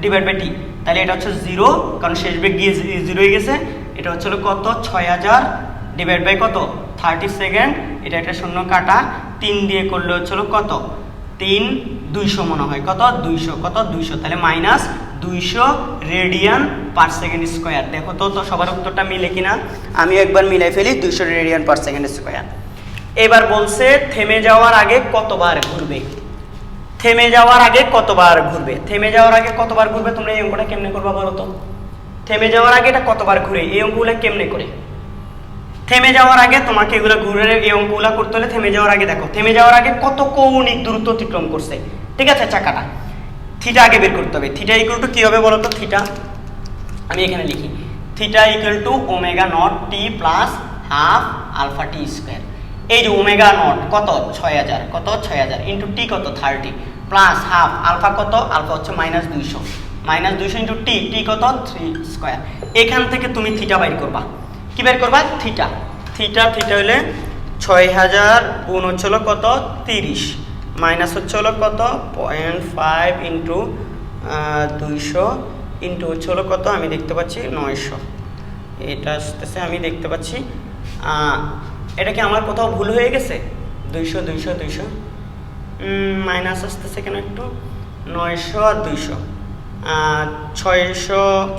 divide by T. তাহলে এটা হচ্ছে 0, কারণ শেষ বেগ গিয়ে 0 হয়ে গেছে। এটা হচ্ছে কত 6000 ডিভাইড বাই কত 30 সেকেন্ড, এটা একটা শূন্য কাটা, 3 দিয়ে করলে হচ্ছে কত 3 200 মনে হয়, কত 200, কত 200, তাহলে minus 200 radian per second square. দেখো তো সবার উত্তরটা মিলে কিনা, আমি একবার মিলাই ফেলি, 200 রেডিয়ান পার সেকেন্ড স্কোয়ার। এবার বলছে থেমে যাওয়ার আগে কতবার ঘুরবে, থেমে যাওয়ার আগে কতবার ঘুরবে, থেমে যাওয়ার আগে কতবার ঘুরবে। তোমরা এই অঙ্কটা কেমনে করবা বলো তো, থেমে যাওয়ার আগে এটা কতবার ঘুরে, এই অঙ্কগুলো কেমনে করে। থেমে যাওয়ার আগে তোমাকে এগুলো ঘুরে এই অঙ্কগুলো করতে হলে থেমে যাওয়ার আগে দেখো, থেমে যাওয়ার আগে কত কৌণিক দূরত্ব অতিক্রম করছে, ঠিক আছে। চাকাটা থিটা আগে বের করতে হবে। থিটা = কি হবে বলো তো, থিটা আমি এখানে লিখি, theta = omega naught T plus half alpha T square. এই যে ওমেগা নট কত 6000, কত 6000 ইন্টু টি কত 30 প্লাস হাফ আলফা কত, আলফা হচ্ছে -200, -200 ইন্টু টি, টি কত 3 স্কোয়ার। এখান থেকে তুমি থিটা বাইর করবা, কি বের করবা থিটা, থিটা হলে 6000 গুণ হচ্ছে কত 30 মাইনাস হচ্ছে কত 0.5 ইন্টু 200 ইন্টু হচ্ছে কত, আমি দেখতে পাচ্ছি 900, এটা আসতেছে আমি দেখতে পাচ্ছি। এটা কি আমার কোথাও ভুল হয়ে গেছে, 200 200 200 মাইনাস আসতেছে কেন একটু, 900 আর 200,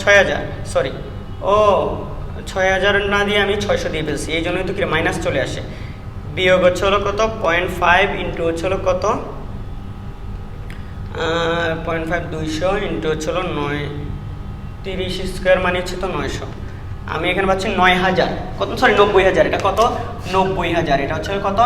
6000 সরি, ও 6000 না দিয়ে আমি 600 দিয়ে ফেলছি, এই জন্যই তো কি মাইনাস চলে আসে। বিয়োগ হচ্ছে হলো কত 0.5 ইন্টু হচ্ছে হলো কত 0.5 200 ইন্টু হচ্ছে হলো 9 30 স্কোয়ার মানে হচ্ছে তো 900। আমি এখানে পাচ্ছি 9000 কত, সরি 90000, এটা কত 90000, এটা হচ্ছে কত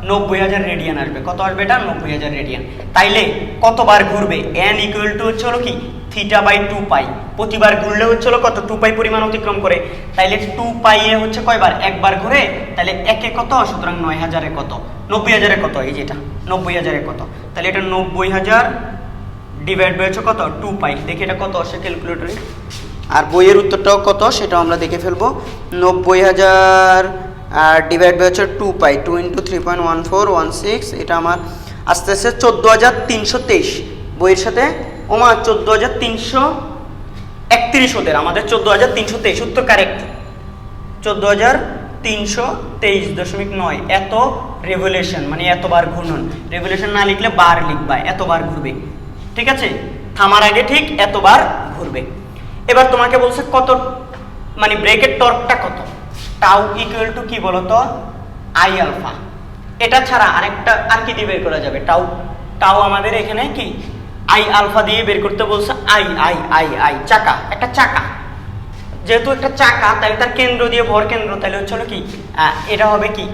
90000 রেডিয়ান আসবে। কত আসবে এটা 90000 রেডিয়ান। তাইলে কতবার ঘুরবে, n ইকুয়াল টু হচ্ছে হলো কি θ/2π, প্রতিবার ঘুরলে হচ্ছে হলো কত 2π পরিমাণ অতিক্রম করে, তাইলে 2π এ হচ্ছে কয়বার, একবার ঘুরে, তাহলে একে কত, সুতরাং 9000 এ কত, 90000 এ কত, এই যেটা 90000 এ কত, তাহলে এটা 90000 ডিভাইড বাই হচ্ছে কত 2π, দেখি এটা কত আসে ক্যালকুলেটরে। আর বইয়ের উত্তরটাও কত সেটাও আমরা দেখে ফেলবো। 90000 আর ডিভাইড বাই হচ্ছে 2π, 2 × 3.1416, এটা আমার আস্তে আস্তে 14323। বইয়ের সাথে ওমা 14331 ওদের, আমাদের 14323, উত্তর কারেক্ট 14323.9। এত রেভলিউশন মানে এতবার ঘূর্ণন, রেভলিউশন না লিখলে বার লিখবা, এতবার ঘুরবে, ঠিক আছে, থামার আগে ঠিক এতবার ঘুরবে। এবার তোমাকে বলছে কত, মানে ব্রেকের টর্কটা কত, টাউ ইকুয়াল টু কি বলতো আই আলফা। এটা ছাড়া আরেকটা আর কি দিয়ে বের করা যাবে, টাউ আমাদের এখানে কি আই আলফা দিয়ে বের করতে বলছে। আই আই আই আই চাকা, একটা চাকা, যেহেতু একটা চাকা তাহলে তার কেন্দ্র দিয়ে ভর কেন্দ্র, তাহলে হচ্ছে কি এটা হবে কি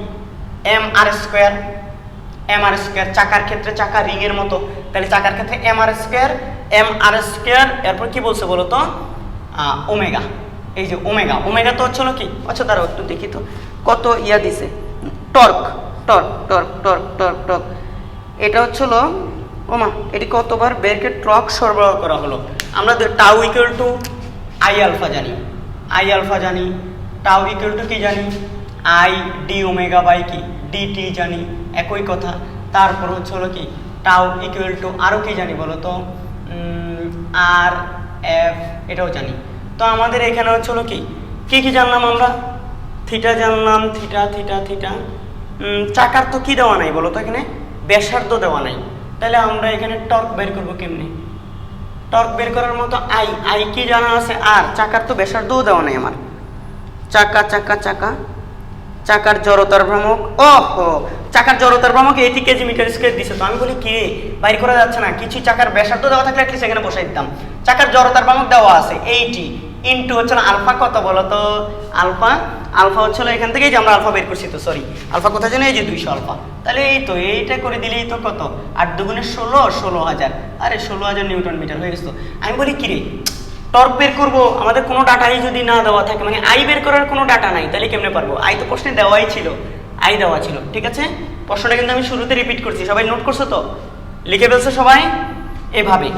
mr স্কয়ার, mr স্কয়ার, চাকার ক্ষেত্রে চাকা রিং এর মতো, তাহলে চাকার ক্ষেত্রে mr স্কয়ার, এরপর কি বলছে বলো তো ওমেগা, এই যে ওমেগা, ওমেগা তো হচ্ছে কি, আচ্ছা দাঁড়াও একটু দেখি তো কত ইয়া দিছে, torque torque torque torque torque torque, এটা হচ্ছিল ওমা এটি কতবার ব্রেকের টর্ক সরবরাহ করা হলো। আমরা tau equal to I alpha জানি, আই আলফা জানি, টাউ ইকুয়াল টু কি জানি আই ডি ওমেগা বাই কি ডিটি জানি, একই কথা। তারপর হচ্ছে হলো কি টাউ ইকুয়াল টু আরও কি জানি বলো তো আর এফ, এটাও জানি। তো আমাদের এখানে হচ্ছে হলো কি কি জানলাম আমরা, থিটা জানলাম, থিটা থিটা থিটা, চাকার তো কি দেওয়া নাই বলো তো, এখানে ব্যাসার্ধ দেওয়া নাই, তাহলে আমরা এখানে টর্ক বের করবো কেমনি, টর্ক বের করার মতো আই, আই কি জানা আছে, আর চাকার তো ব্যাসার্ধও দেওয়া নাই আমার, চাকা চাকা চাকা, চাকার জড়তার ভ্রামক, ওহো চাকার জড়তার ভ্রামক 80 কেজি মিটার স্কয়ার দিছে। তো আমি বলি কি বাইর করা যাচ্ছে না কিছু, চাকার ব্যাসার্ধ দেওয়া থাকলে অ্যাটলিস্ট এখানে বসাই দিতাম। চাকার জড়তার ভ্রামক দেওয়া আছে 80 ইন্টু হচ্ছে আলফা কত বলো তো, আলফা আলফা হচ্ছে এখান থেকেই যে আমরা আলফা বের করছি, তো সরি আলফা কোথায় জানো, এই যে 200 আলফা, তাহলে এই তো এইটা করে দিলেই তো কত 8 দুগুণে 16, 16000, আরে 16000 নিউটন মিটার হয়ে গেছে। তো আমি বলি কি রে টর্ক বের করবো, আমাদের কোনো ডাটাই যদি না দেওয়া থাকে, মানে আই বের করার কোনো ডাটা নাই, তাহলে কেমনে পারবো, আই তো প্রশ্নে দেওয়াই ছিল, আই দেওয়া ছিল, ঠিক আছে। প্রশ্নটা কিন্তু আমি শুরুতে রিপিট করছি, সবাই নোট করছো তো, লিখে ফেলছো সবাই এভাবে।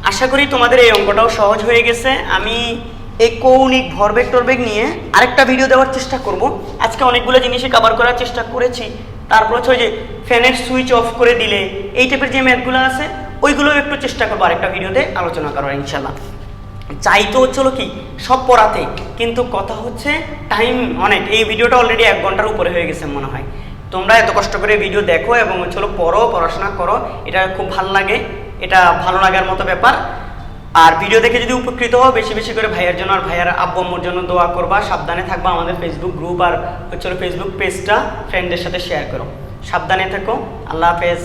আশা করি তোমাদের এই অঙ্কটাও সহজ হয়ে গেছে। আমি এই কৌণিক ভরবেগ টরবেগ নিয়ে আরেকটা ভিডিও দেওয়ার চেষ্টা করব। আজকে অনেকগুলো জিনিসই কভার করার চেষ্টা করেছি, তারপর হচ্ছে ওই যে ফ্যানের সুইচ অফ করে দিলে এই টাইপের যে ম্যাথগুলো আছে ওইগুলো একটু চেষ্টা করবো আরেকটা ভিডিওতে আলোচনা করার ইনশাল্লাহ। চাই তো হচ্ছিল কি সব পড়াতে, কিন্তু কথা হচ্ছে টাইম অনেক, এই ভিডিওটা অলরেডি 1 ঘন্টার উপরে হয়ে গেছে মনে হয়। তোমরা এত কষ্ট করে ভিডিও দেখো এবং হচ্ছিল পড়ো, পড়াশোনা করো, এটা খুব ভালো লাগে, এটা ভালো লাগার মতো ব্যাপার। আর ভিডিও দেখে যদি উপকৃত হও বেশি বেশি করে ভাইয়ের জন্য আর ভাইয়ার আব্বু আম্মুর জন্য দোয়া করবা, সাবধানে থাকবা, আমাদের ফেসবুক গ্রুপ আর হচ্ছিল ফেসবুক পেজটা ফ্রেন্ডদের সাথে শেয়ার করো, সাবধানে থেকো, আল্লাহ হাফেজ।